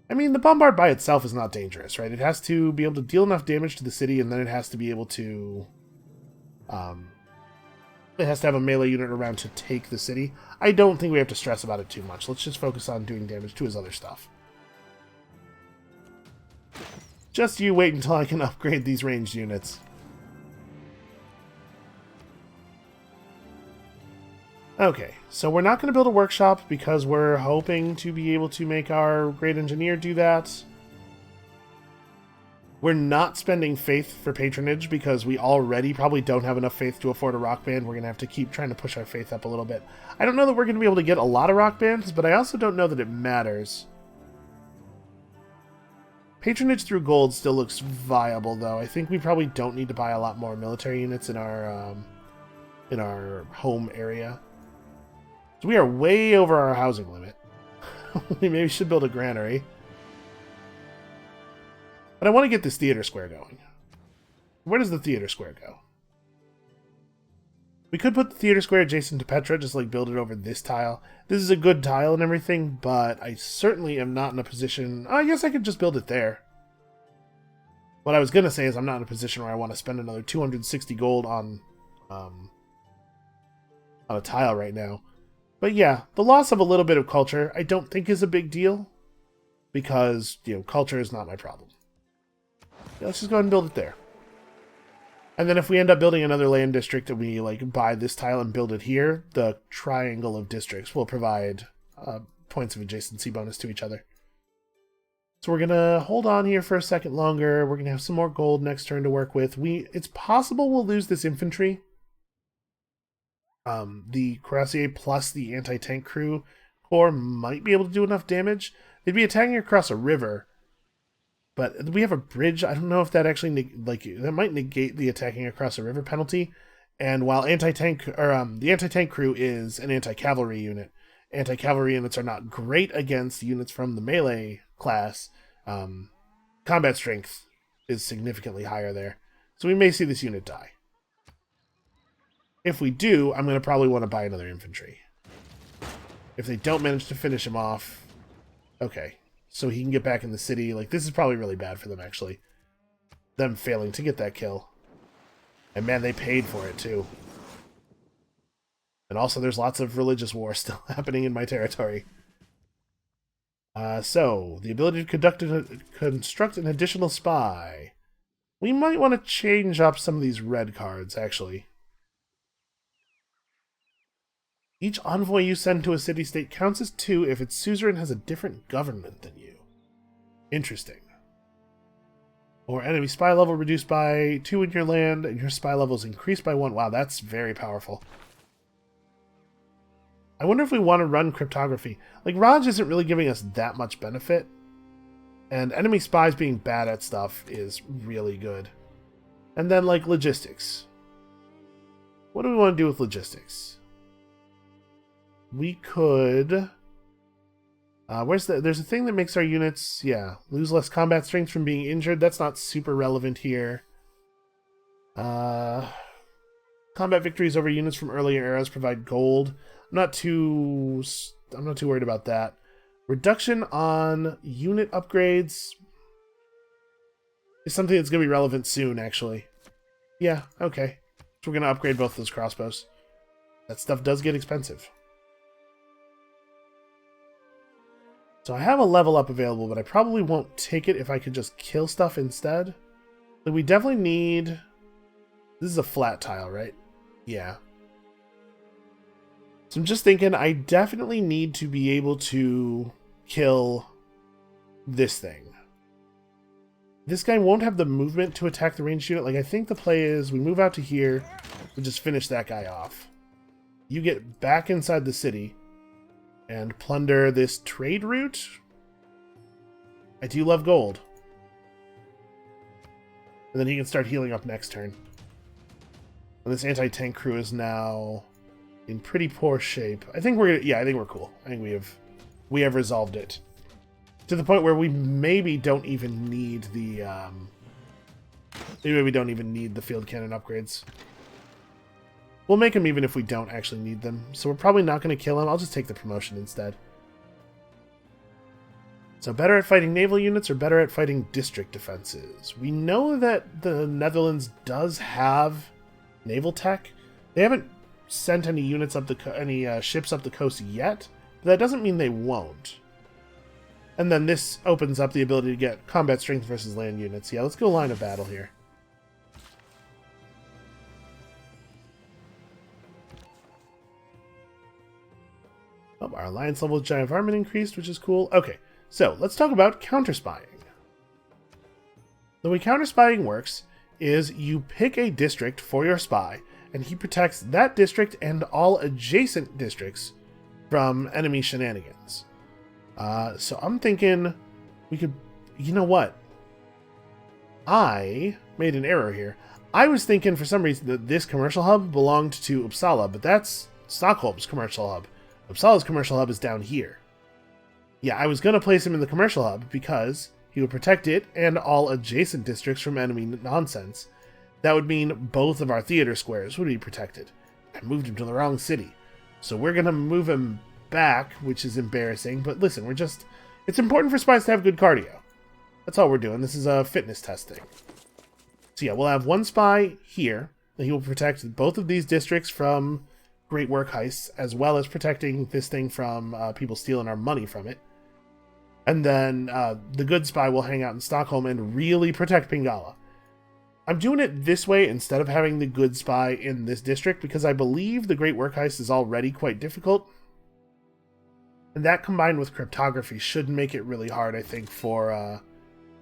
I mean, the bombard by itself is not dangerous, right? It has to be able to deal enough damage to the city, and then it has to be able to... it has to have a melee unit around to take the city. I don't think we have to stress about it too much. Let's just focus on doing damage to his other stuff. Just you wait until I can upgrade these ranged units. Okay, so we're not going to build a workshop because we're hoping to be able to make our great engineer do that. We're not spending faith for patronage because we already probably don't have enough faith to afford a rock band. We're going to have to keep trying to push our faith up a little bit. I don't know that we're going to be able to get a lot of rock bands, but I also don't know that it matters. Patronage through gold still looks viable, though. I think we probably don't need to buy a lot more military units in our home area. So we are way over our housing limit. We maybe should build a granary. But I want to get this theater square going. Where does the theater square go? We could put the theater square adjacent to Petra, just like build it over this tile. This is a good tile and everything, but I certainly am not in a position... I guess I could just build it there. What I was going to say is I'm not in a position where I want to spend another 260 gold on a tile right now. But yeah, the loss of a little bit of culture I don't think is a big deal, because, you know, culture is not my problem. Yeah, let's just go ahead and build it there. And then if we end up building another land district and we like buy this tile and build it here, the triangle of districts will provide points of adjacency bonus to each other. So we're going to hold on here for a second longer. We're going to have some more gold next turn to work with. It's possible we'll lose this infantry. The cuirassier plus the anti-tank crew corps might be able to do enough damage. They'd be attacking across a river. But we have a bridge. I don't know if that actually, that might negate the attacking across a river penalty. And while the anti-tank crew is an anti-cavalry unit, anti-cavalry units are not great against units from the melee class. Combat strength is significantly higher there. So we may see this unit die. If we do, I'm going to probably want to buy another infantry. If they don't manage to finish him off, okay. So he can get back in the city. Like, this is probably really bad for them, actually. Them failing to get that kill. And man, they paid for it, too. And also, there's lots of religious war still happening in my territory. So, the ability to construct an additional spy. We might want to change up some of these red cards, actually. Each envoy you send to a city-state counts as 2 if its suzerain has a different government than you. Interesting. Or enemy spy level reduced by 2 in your land, and your spy level is increased by 1. Wow, that's very powerful. I wonder if we want to run cryptography. Like, Raj isn't really giving us that much benefit, and enemy spies being bad at stuff is really good. And then, like, logistics. What do we want to do with logistics? We could There's a thing that makes our units, yeah, lose less combat strength from being injured. That's not super relevant here. Combat victories over units from earlier eras provide gold. I'm not too worried about that. Reduction on unit upgrades is something that's going to be relevant soon, actually. Yeah, okay. So we're going to upgrade both those crossbows. That stuff does get expensive. So I have a level up available, but I probably won't take it if I could just kill stuff instead. But we definitely need... This is a flat tile, right? Yeah. So I'm just thinking I definitely need to be able to kill this thing. This guy won't have the movement to attack the ranged unit. Like, I think the play is we move out to here, we just finish that guy off. You get back inside the city and plunder this trade route. I do love gold. And then he can start healing up next turn. And this anti-tank crew is now in pretty poor shape. I think we're cool. I think we have resolved it. To the point where we maybe don't even need the field cannon upgrades. We'll make them even if we don't actually need them. So we're probably not going to kill him. I'll just take the promotion instead. So better at fighting naval units or better at fighting district defenses? We know that the Netherlands does have naval tech. They haven't sent any units up the ships up the coast yet, but that doesn't mean they won't. And then this opens up the ability to get combat strength versus land units. Yeah, let's go line of battle here. Oh, our alliance level with giant varmint increased, which is cool. Okay, so let's talk about counterspying. The way counterspying works is you pick a district for your spy, and he protects that district and all adjacent districts from enemy shenanigans. So I'm thinking we could... You know what? I made an error here. I was thinking for some reason that this commercial hub belonged to Uppsala, but that's Stockholm's commercial hub. Uppsala's commercial hub is down here. Yeah, I was going to place him in the commercial hub because he would protect it and all adjacent districts from enemy nonsense. That would mean both of our theater squares would be protected. I moved him to the wrong city. So we're going to move him back, which is embarrassing. But listen, it's important for spies to have good cardio. That's all we're doing. This is a fitness testing. So yeah, we'll have one spy here. And he will protect both of these districts from great work heists, as well as protecting this thing from people stealing our money from it. And then the good spy will hang out in Stockholm and really protect Pingala. I'm doing it this way instead of having the good spy in this district because I believe the great work heist is already quite difficult. And that combined with cryptography should make it really hard, I think, for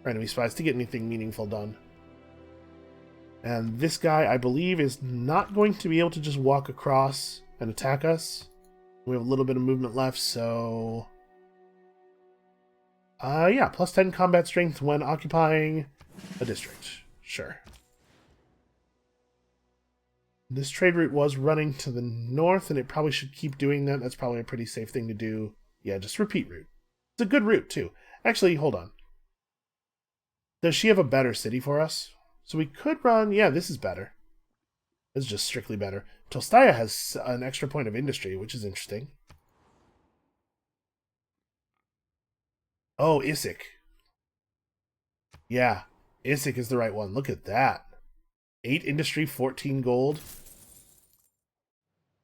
enemy spies to get anything meaningful done. And this guy, I believe, is not going to be able to just walk across and attack us. We have a little bit of movement left, so... yeah, plus 10 combat strength when occupying a district. Sure. This trade route was running to the north, and it probably should keep doing that. That's probably a pretty safe thing to do. Yeah, just repeat route. It's a good route, too. Actually, hold on. Does she have a better city for us? So we could run... Yeah, this is better. This is just strictly better. Tolstaya has an extra point of industry, which is interesting. Oh, Issyk. Yeah, Issyk is the right one. Look at that. 8 industry, 14 gold.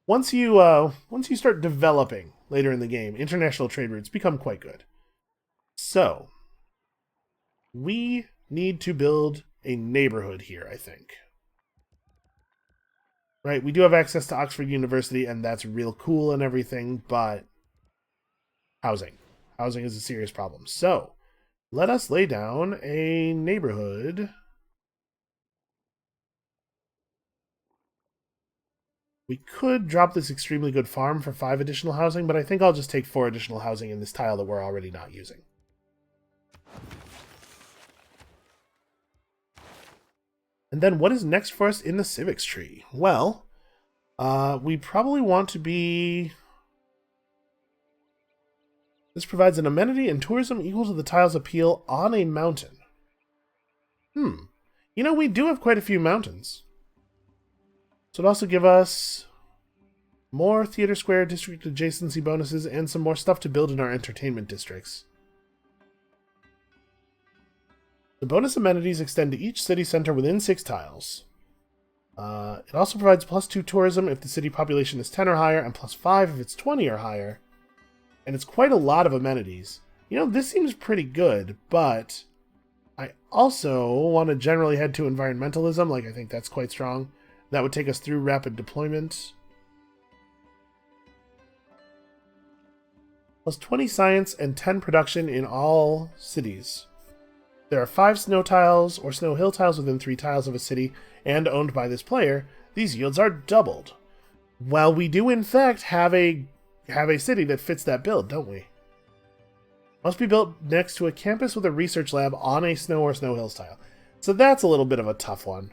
Once you start developing later in the game, international trade routes become quite good. So, we need to build a neighborhood here, I think. Right, we do have access to Oxford University, and that's real cool and everything, but housing. Housing is a serious problem. So, let us lay down a neighborhood. We could drop this extremely good farm for 5 additional housing, but I think I'll just take 4 additional housing in this tile that we're already not using. And then what is next for us in the civics tree? Well, we probably want to be... This provides an amenity and tourism equal to the tile's appeal on a mountain. You know, we do have quite a few mountains. So it'd also give us more Theater Square district adjacency bonuses and some more stuff to build in our entertainment districts. The bonus amenities extend to each city center within 6 tiles. It also provides +2 tourism if the city population is 10 or higher, and +5 if it's 20 or higher. And it's quite a lot of amenities. You know, this seems pretty good, but I also want to generally head to environmentalism. Like, I think that's quite strong. That would take us through rapid deployment. +20 science and 10 production in all cities. There are 5 snow tiles or snow hill tiles within 3 tiles of a city and owned by this player. These yields are doubled. Well, we do in fact have a city that fits that build, don't we? Must be built next to a campus with a research lab on a snow or snow hills tile. So that's a little bit of a tough one.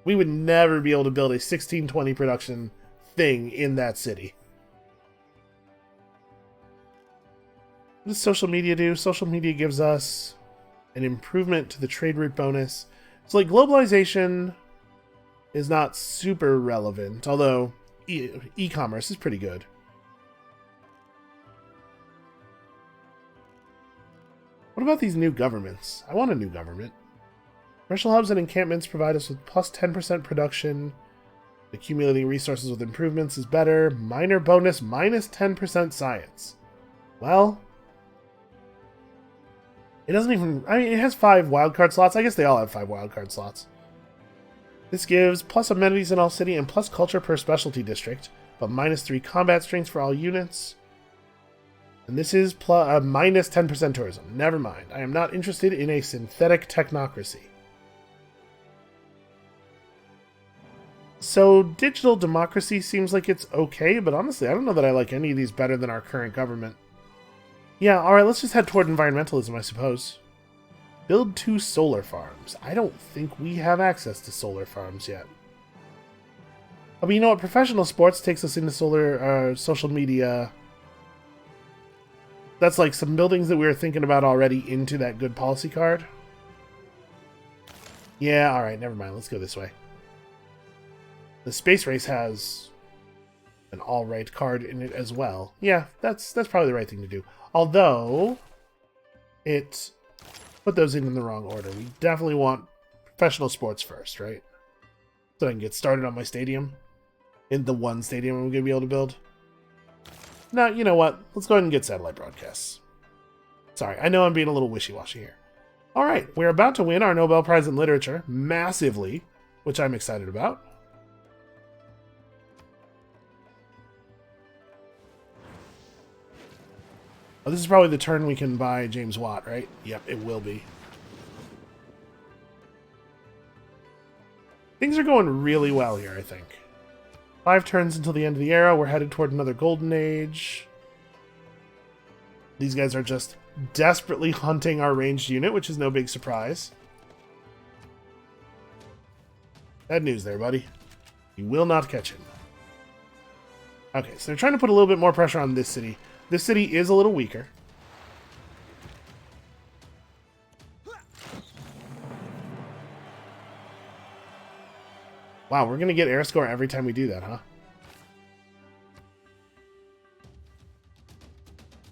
We would never be able to build a 1620 production thing in that city. What does social media do? Social media gives us an improvement to the trade route bonus. So, like, globalization is not super relevant, although e-commerce is pretty good. What about these new governments? I want a new government. Commercial hubs and encampments provide us with +10% production. Accumulating resources with improvements is better. Minor bonus, -10% science. Well, it doesn't even... I mean, it has 5 wildcard slots. I guess they all have 5 wildcard slots. This gives plus amenities in all city and plus culture per specialty district, but -3 combat strength for all units. And this is -10% tourism. Never mind. I am not interested in a synthetic technocracy. So, digital democracy seems like it's okay, but honestly, I don't know that I like any of these better than our current government. Yeah, alright, let's just head toward environmentalism, I suppose. Build 2 solar farms. I don't think we have access to solar farms yet. Oh, but you know what? Professional sports takes us into social media. That's like some buildings that we were thinking about already into that good policy card. Yeah, alright, never mind. Let's go this way. The space race has an alright card in it as well. Yeah, that's probably the right thing to do. Although, it put those in the wrong order. We definitely want professional sports first, right? So I can get started on my stadium. In the one stadium I'm going to be able to build. Now, you know what? Let's go ahead and get satellite broadcasts. Sorry, I know I'm being a little wishy-washy here. Alright, we're about to win our Nobel Prize in Literature, massively, which I'm excited about. Oh, this is probably the turn we can buy James Watt, right? Yep, it will be. Things are going really well here, I think. 5 turns until the end of the era. We're headed toward another golden age. These guys are just desperately hunting our ranged unit, which is no big surprise. Bad news there, buddy. You will not catch him. Okay, so they're trying to put a little bit more pressure on this city. This city is a little weaker. Wow, we're going to get air score every time we do that, huh?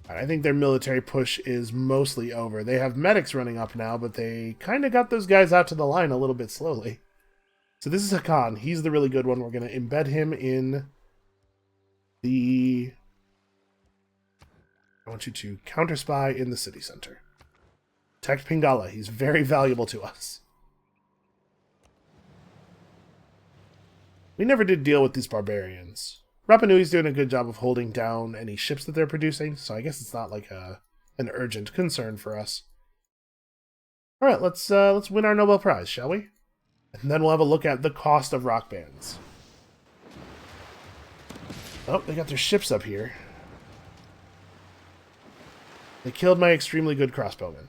I think their military push is mostly over. They have medics running up now, but they kind of got those guys out to the line a little bit slowly. So this is Hakan. He's the really good one. We're going to embed him in the... I want you to counter-spy in the city center. Protect Pingala. He's very valuable to us. We never did deal with these barbarians. Rapa Nui's doing a good job of holding down any ships that they're producing, so I guess it's not like an urgent concern for us. Alright, let's win our Nobel Prize, shall we? And then we'll have a look at the cost of rock bands. Oh, they got their ships up here. They killed my extremely good crossbowman.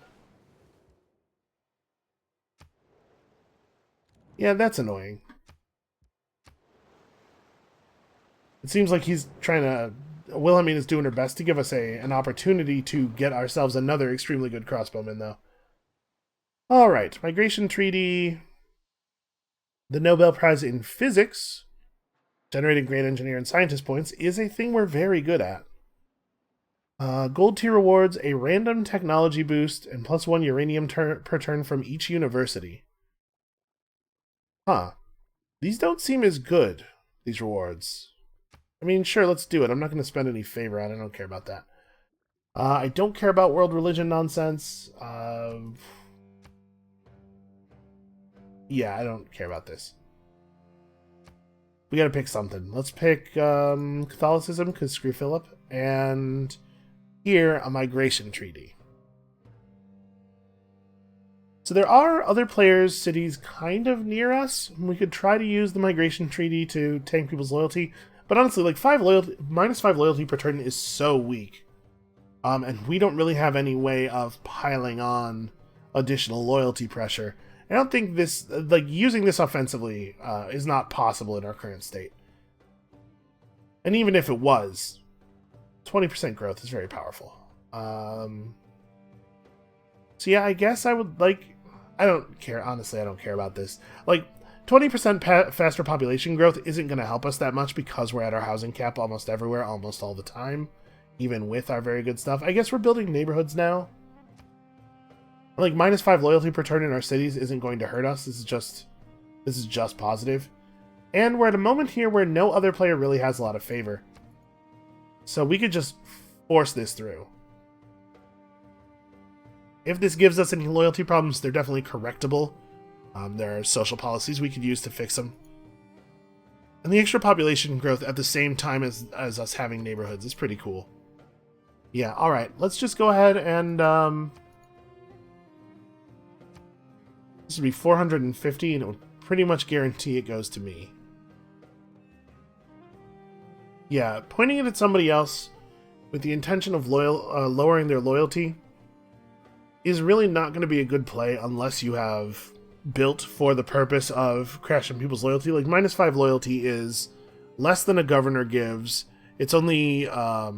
Yeah, that's annoying. It seems like he's trying to Wilhelmine is doing her best to give us an opportunity to get ourselves another extremely good crossbowman, though. All right, Migration Treaty. The Nobel Prize in Physics, generating great engineer and scientist points, is a thing we're very good at. Gold tier rewards a random technology boost and +1 uranium per turn from each university. Huh. These don't seem as good, these rewards. I mean, sure, let's do it. I'm not going to spend any favor on it. I don't care about that. I don't care about world religion nonsense. Yeah, I don't care about this. We gotta pick something. Let's pick Catholicism, because screw Philip. And here, a migration treaty. So there are other players' cities kind of near us. We could try to use the migration treaty to tank people's loyalty. But honestly, like -5 loyalty per turn is so weak. And we don't really have any way of piling on additional loyalty pressure. I don't think this, like, using this offensively is not possible in our current state. And even if it was, 20% growth is very powerful. So yeah, I guess I would, like, I don't care, honestly, I don't care about this. Like, 20% faster population growth isn't going to help us that much because we're at our housing cap almost everywhere, almost all the time, even with our very good stuff. I guess we're building neighborhoods now. Like, -5 loyalty per turn in our cities isn't going to hurt us. This is just positive. And we're at a moment here where no other player really has a lot of favor. So we could just force this through. If this gives us any loyalty problems, they're definitely correctable. There are social policies we could use to fix them. And the extra population growth at the same time as us having neighborhoods is pretty cool. Yeah, alright. Let's just go ahead and... this would be 450, and it would pretty much guarantee it goes to me. Yeah, pointing it at somebody else with the intention of lowering their loyalty is really not going to be a good play unless you have built for the purpose of crashing people's loyalty. Like, -5 loyalty is less than a governor gives. It's only a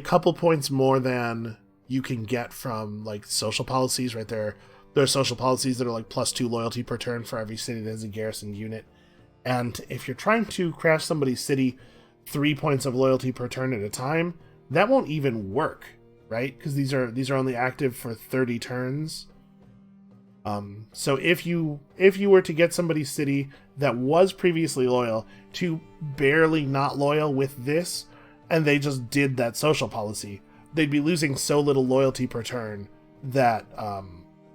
couple points more than you can get from, like, social policies right there. There are social policies that are like +2 loyalty per turn for every city that has a garrison unit. And if you're trying to crash somebody's city 3 points of loyalty per turn at a time, that won't even work, right? Because these are only active for 30 turns. So if you were to get somebody's city that was previously loyal to barely not loyal with this, and they just did that social policy, they'd be losing so little loyalty per turn that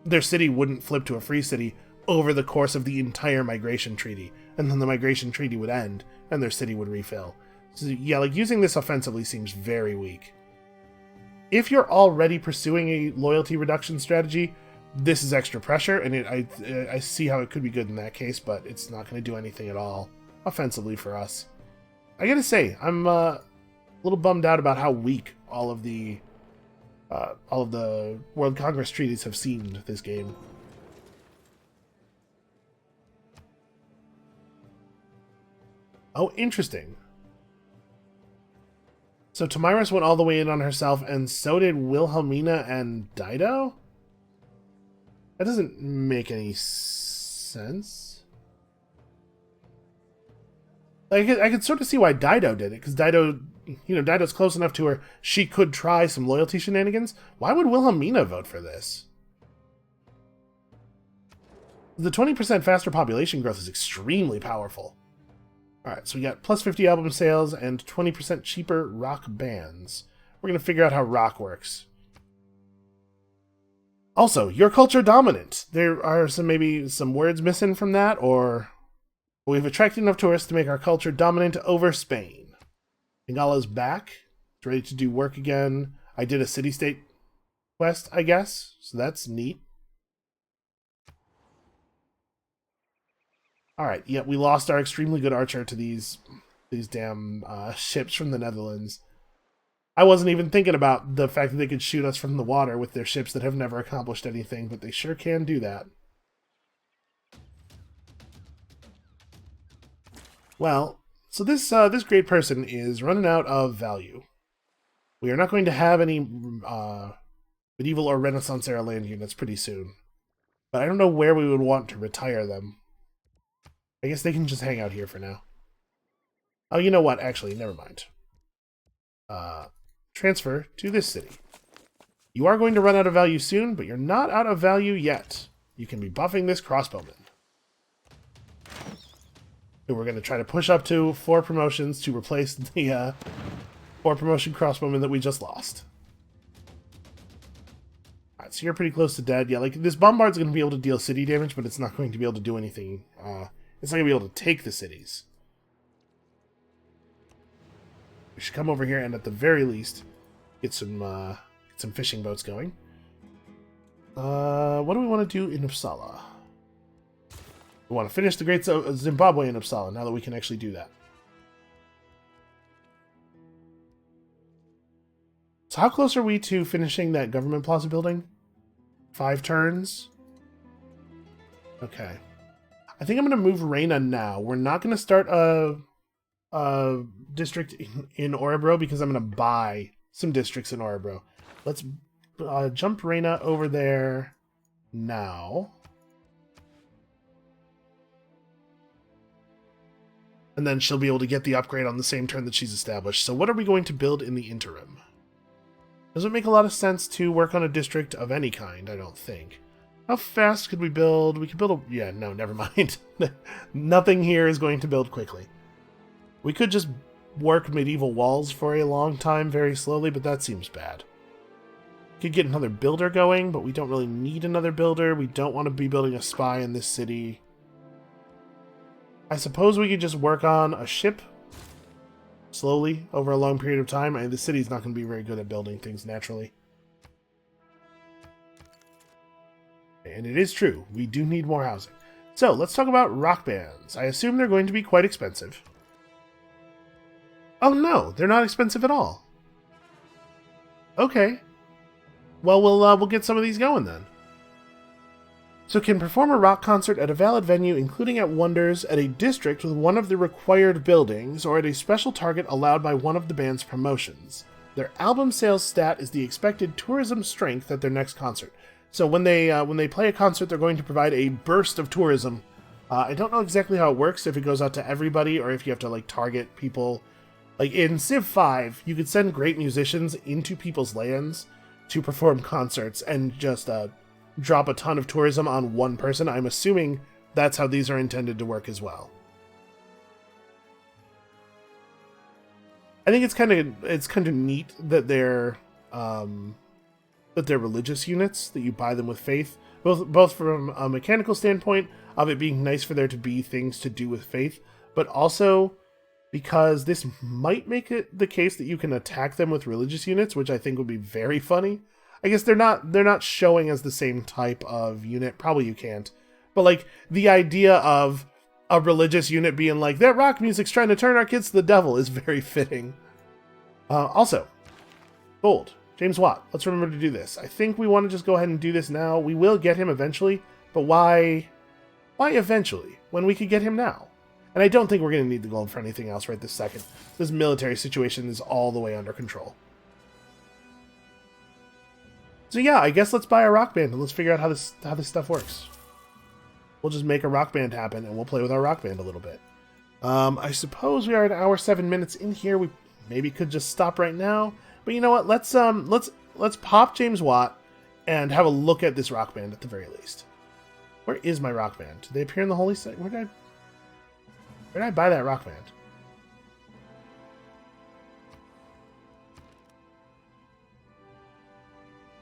their city wouldn't flip to a free city over the course of the entire migration treaty, and then the migration treaty would end and their city would refill. So yeah, like, using this offensively seems very weak. If you're already pursuing a loyalty reduction strategy, this is extra pressure, and I see how it could be good in that case, but it's not going to do anything at all offensively for us. I gotta say, I'm a little bummed out about how weak all of the World Congress treaties have seemed this game. Oh, interesting. So Tamiris went all the way in on herself, and so did Wilhelmina and Dido? That doesn't make any sense. Like, I could sort of see why Dido did it, because Dido... You know, Dido's close enough to her, she could try some loyalty shenanigans. Why would Wilhelmina vote for this? The 20% faster population growth is extremely powerful. Alright, so we got +50 album sales and 20% cheaper rock bands. We're going to figure out how rock works. Also, your culture dominant. There are maybe some words missing from that, or we've attracted enough tourists to make our culture dominant over Spain. Bengala's back. It's ready to do work again. I did a city-state quest, I guess, so that's neat. Alright, yeah, we lost our extremely good archer to these damn ships from the Netherlands. I wasn't even thinking about the fact that they could shoot us from the water with their ships that have never accomplished anything, but they sure can do that. Well, So this great person is running out of value. We are not going to have any medieval or Renaissance era land units pretty soon. But I don't know where we would want to retire them. I guess they can just hang out here for now. Oh, you know what? Actually, never mind. Transfer to this city. You are going to run out of value soon, but you're not out of value yet. You can be buffing this crossbowman. So we're going to try to push up to 4 promotions to replace the 4 promotion crossbowman that we just lost. Alright, so you're pretty close to dead. Yeah, like, this bombard's going to be able to deal city damage, but it's not going to be able to do anything. It's not going to be able to take the cities. We should come over here and, at the very least, get some fishing boats going. What do we want to do in Uppsala? We want to finish the Great Zimbabwe in Uppsala, now that we can actually do that. So how close are we to finishing that government plaza building? 5 turns? Okay. I think I'm going to move Reina now. We're not going to start a district in Orebro because I'm going to buy some districts in Orebro. Let's jump Reina over there now. And then she'll be able to get the upgrade on the same turn that she's established. So what are we going to build in the interim? Doesn't make a lot of sense to work on a district of any kind, I don't think. How fast could we build? We could build a... Yeah, no, never mind. Nothing here is going to build quickly. We could just work medieval walls for a long time very slowly, but that seems bad. Could get another builder going, but we don't really need another builder. We don't want to be building a spy in this city. I suppose we could just work on a ship slowly over a long period of time. I mean, the city's not going to be very good at building things naturally. And it is true, we do need more housing. So, let's talk about rock bands. I assume they're going to be quite expensive. Oh no, they're not expensive at all. Okay. Well, we'll get some of these going then. So can perform a rock concert at a valid venue, including at Wonders, at a district with one of the required buildings, or at a special target allowed by one of the band's promotions. Their album sales stat is the expected tourism strength at their next concert. So when they play a concert, they're going to provide a burst of tourism. I don't know exactly how it works, if it goes out to everybody, or if you have to like target people. Like in Civ 5, you could send great musicians into people's lands to perform concerts and just drop a ton of tourism on one person. I'm assuming that's how these are intended to work as well. I think it's kind of neat that they're religious units, that you buy them with faith, both from a mechanical standpoint of it being nice for there to be things to do with faith, but also because this might make it the case that you can attack them with religious units, which I think would be very funny. I guess they're not showing as the same type of unit. Probably you can't. But like the idea of a religious unit being like, that rock music's trying to turn our kids to the devil is very fitting. Also, gold. James Watt. Let's remember to do this. I think we want to just go ahead and do this now. We will get him eventually, but why eventually when we could get him now? And I don't think we're going to need the gold for anything else right this second. This military situation is all the way under control. So yeah, I guess let's buy a rock band and let's figure out how this stuff works. We'll just make a rock band happen and we'll play with our rock band a little bit. I suppose we are at an hour 7 minutes in here. We maybe could just stop right now. But you know what? Let's pop James Watt and have a look at this rock band at the very least. Where is my rock band? Did they appear in the holy site? Where did I buy that rock band?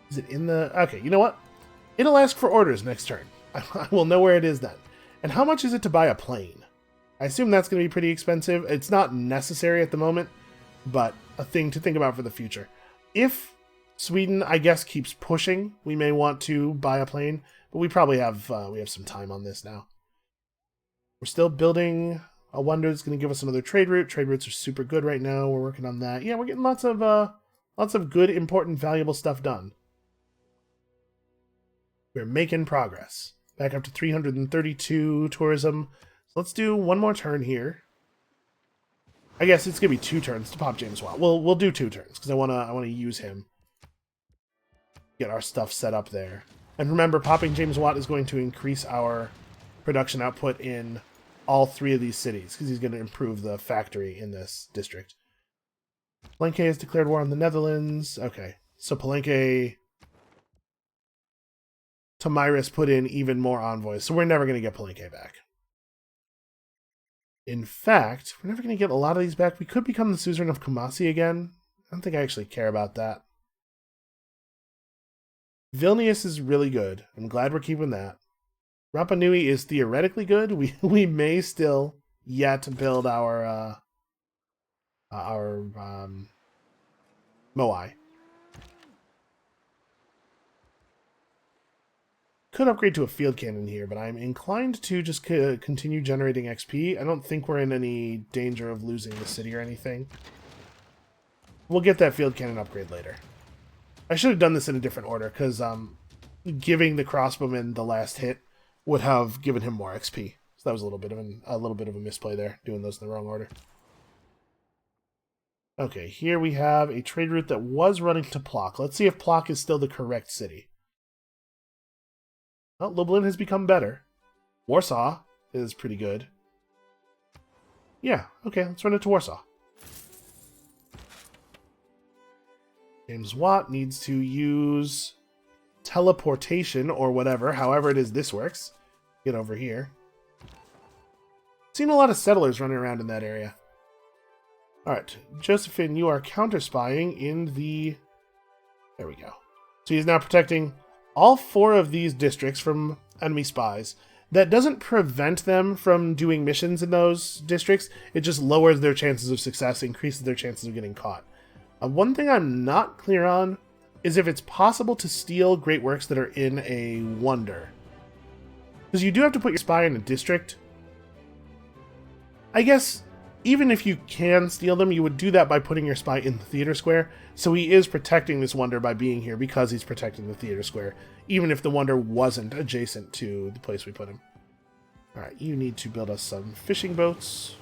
Is it in the... Okay, you know what? It'll ask for orders next turn. I will know where it is then. And how much is it to buy a plane? I assume that's going to be pretty expensive. It's not necessary at the moment, but a thing to think about for the future. If Sweden, I guess, keeps pushing, we may want to buy a plane, but we probably have some time on this now. We're still building a wonder that's going to give us another trade route. Trade routes are super good right now. We're working on that. Yeah, we're getting lots of good, important, valuable stuff done. We're making progress. Back up to 332 tourism. So let's do one more turn here. I guess it's gonna be 2 turns to pop James Watt. We'll do 2 turns because I wanna use him. Get our stuff set up there. And remember, popping James Watt is going to increase our production output in all 3 of these cities because he's going to improve the factory in this district. Palenque has declared war on the Netherlands. Okay, so Palenque to Meier put in even more envoys, so we're never going to get Palenque back. In fact, we're never going to get a lot of these back. We could become the suzerain of Kumasi again. I don't think I actually care about that. Vilnius is really good. I'm glad we're keeping that. Rapa Nui is theoretically good. We may still yet build our Moai. Could upgrade to a field cannon here, but I'm inclined to just continue generating XP. I don't think we're in any danger of losing the city or anything. We'll get that field cannon upgrade later. I should have done this in a different order, because giving the crossbowman the last hit would have given him more XP. So that was a little bit of a misplay there, doing those in the wrong order. Okay, here we have a trade route that was running to Plock. Let's see if Plock is still the correct city. Well, Lublin has become better. Warsaw is pretty good. Yeah, okay, let's run it to Warsaw. James Watt needs to use teleportation or whatever, however it is this works. Get over here. Seen a lot of settlers running around in that area. Alright, Josephine, you are counter-spying in the... There we go. So he's now protecting all 4 of these districts from enemy spies. That doesn't prevent them from doing missions in those districts. It just lowers their chances of success, increases their chances of getting caught. One thing I'm not clear on is if it's possible to steal great works that are in a wonder. Because you do have to put your spy in a district. I guess even if you can steal them, you would do that by putting your spy in the theater square. So he is protecting this wonder by being here because he's protecting the theater square, even if the wonder wasn't adjacent to the place we put him. Alright, you need to build us some fishing boats.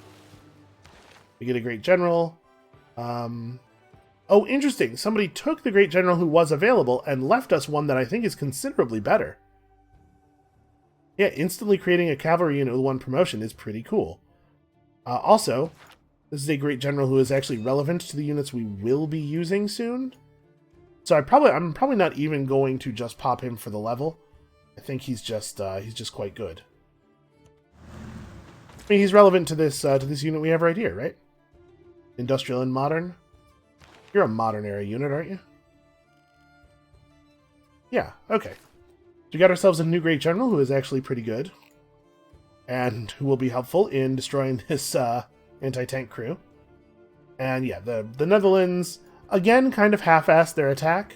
We get a great general. Oh, interesting. Somebody took the great general who was available and left us one that I think is considerably better. Yeah, instantly creating a cavalry unit with 1 promotion is pretty cool. Also, this is a great general who is actually relevant to the units we will be using soon. So I'm probably not even going to just pop him for the level. I think he's just quite good. I mean, he's relevant to this unit we have right here, right? Industrial and modern. You're a modern era unit, aren't you? Yeah, okay. So we got ourselves a new great general who is actually pretty good. And who will be helpful in destroying this anti-tank crew. And yeah, the Netherlands, again, kind of half-assed their attack.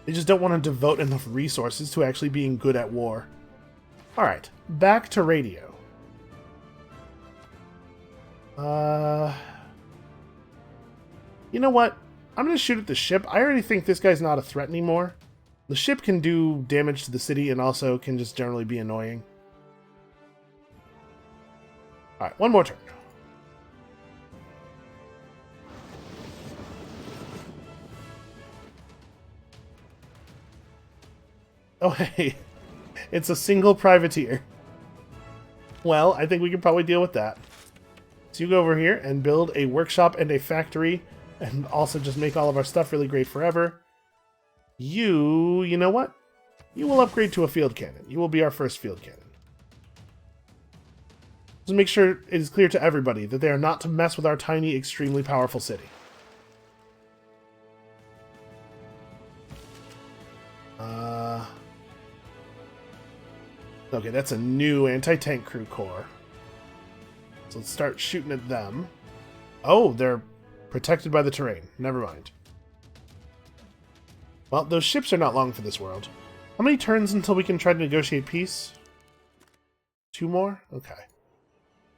They just don't want to devote enough resources to actually being good at war. Alright, back to radio. You know what? I'm going to shoot at the ship. I already think this guy's not a threat anymore. The ship can do damage to the city and also can just generally be annoying. Alright, 1 more turn. Oh, hey. It's a single privateer. Well, I think we can probably deal with that. So you go over here and build a workshop and a factory and also just make all of our stuff really great forever. You know what? You will upgrade to a field cannon. You will be our first field cannon. Just make sure it is clear to everybody that they are not to mess with our tiny, extremely powerful city. Okay, that's a new anti-tank crew corps. So let's start shooting at them. Oh, they're protected by the terrain. Never mind. Well, those ships are not long for this world. How many turns until we can try to negotiate peace? 2 more? Okay.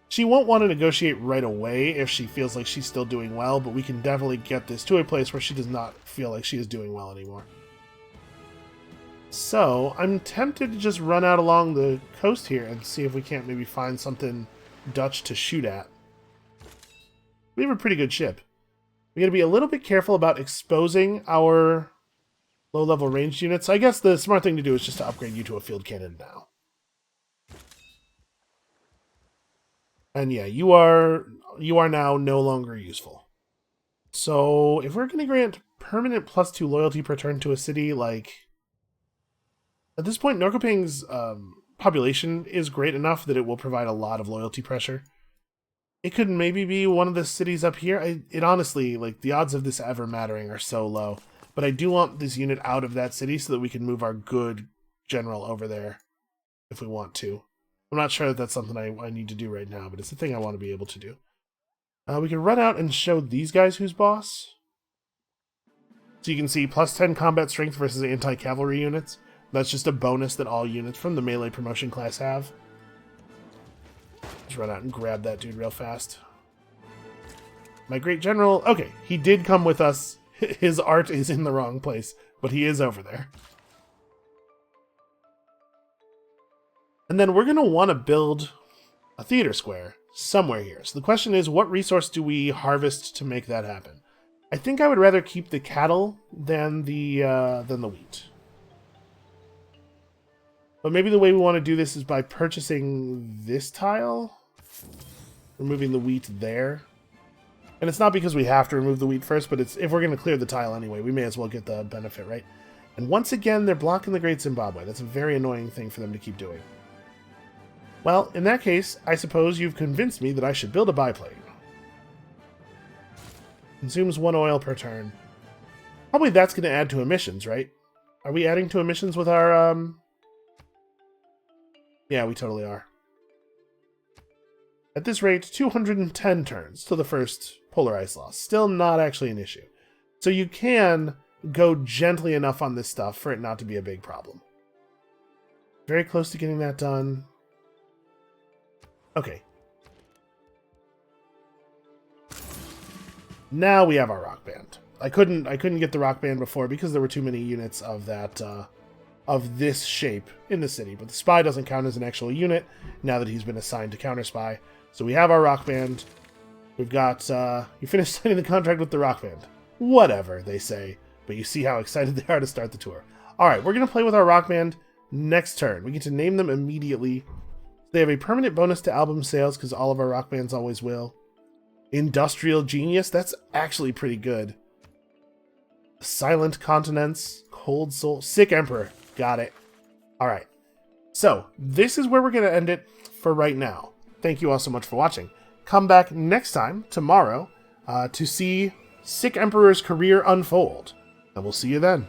She won't want to negotiate right away if she feels like she's still doing well, but we can definitely get this to a place where she does not feel like she is doing well anymore. So, I'm tempted to just run out along the coast here and see if we can't maybe find something Dutch to shoot at. We have a pretty good ship. We gotta be a little bit careful about exposing our low-level ranged units. I guess the smart thing to do is just to upgrade you to a field cannon now. And yeah, you are now no longer useful. So if we're going to grant permanent +2 loyalty per turn to a city, like at this point, Norkoping's population is great enough that it will provide a lot of loyalty pressure. It could maybe be one of the cities up here. It honestly, like, the odds of this ever mattering are so low. But I do want this unit out of that city so that we can move our good general over there if we want to. I'm not sure that that's something I need to do right now, but it's a thing I want to be able to do. We can run out and show these guys who's boss. So you can see +10 combat strength versus anti-cavalry units. That's just a bonus that all units from the melee promotion class have. Just run out and grab that dude real fast. My great general... Okay, he did come with us. His art is in the wrong place, but he is over there. And then we're going to want to build a theater square somewhere here. So the question is, what resource do we harvest to make that happen? I think I would rather keep the cattle than the wheat. But maybe the way we want to do this is by purchasing this tile. Removing the wheat there. And it's not because we have to remove the wheat first, but it's if we're going to clear the tile anyway, we may as well get the benefit, right? And once again, they're blocking the Great Zimbabwe. That's a very annoying thing for them to keep doing. Well, in that case, I suppose you've convinced me that I should build a biplane. Consumes 1 oil per turn. Probably that's going to add to emissions, right? Are we adding to emissions with our, Yeah, we totally are. At this rate, 210 turns to the first polar ice loss. Still not actually an issue. So you can go gently enough on this stuff for it not to be a big problem. Very close to getting that done. Okay. Now we have our rock band. I couldn't get the rock band before because there were too many units of that of this shape in the city, but the spy doesn't count as an actual unit now that he's been assigned to counter spy. So we have our rock band. We've got you finished signing the contract with the rock band. Whatever, they say, but you see how excited they are to start the tour. All right, we're going to play with our rock band next turn. We get to name them immediately. They have a permanent bonus to album sales because all of our rock bands always will. Industrial Genius, that's actually pretty good. Silent Continents, Cold Soul, Sick Emperor, got it. All right, so this is where we're going to end it for right now. Thank you all so much for watching. Come back next time, tomorrow, to see Sick Emperor's career unfold, and we'll see you then.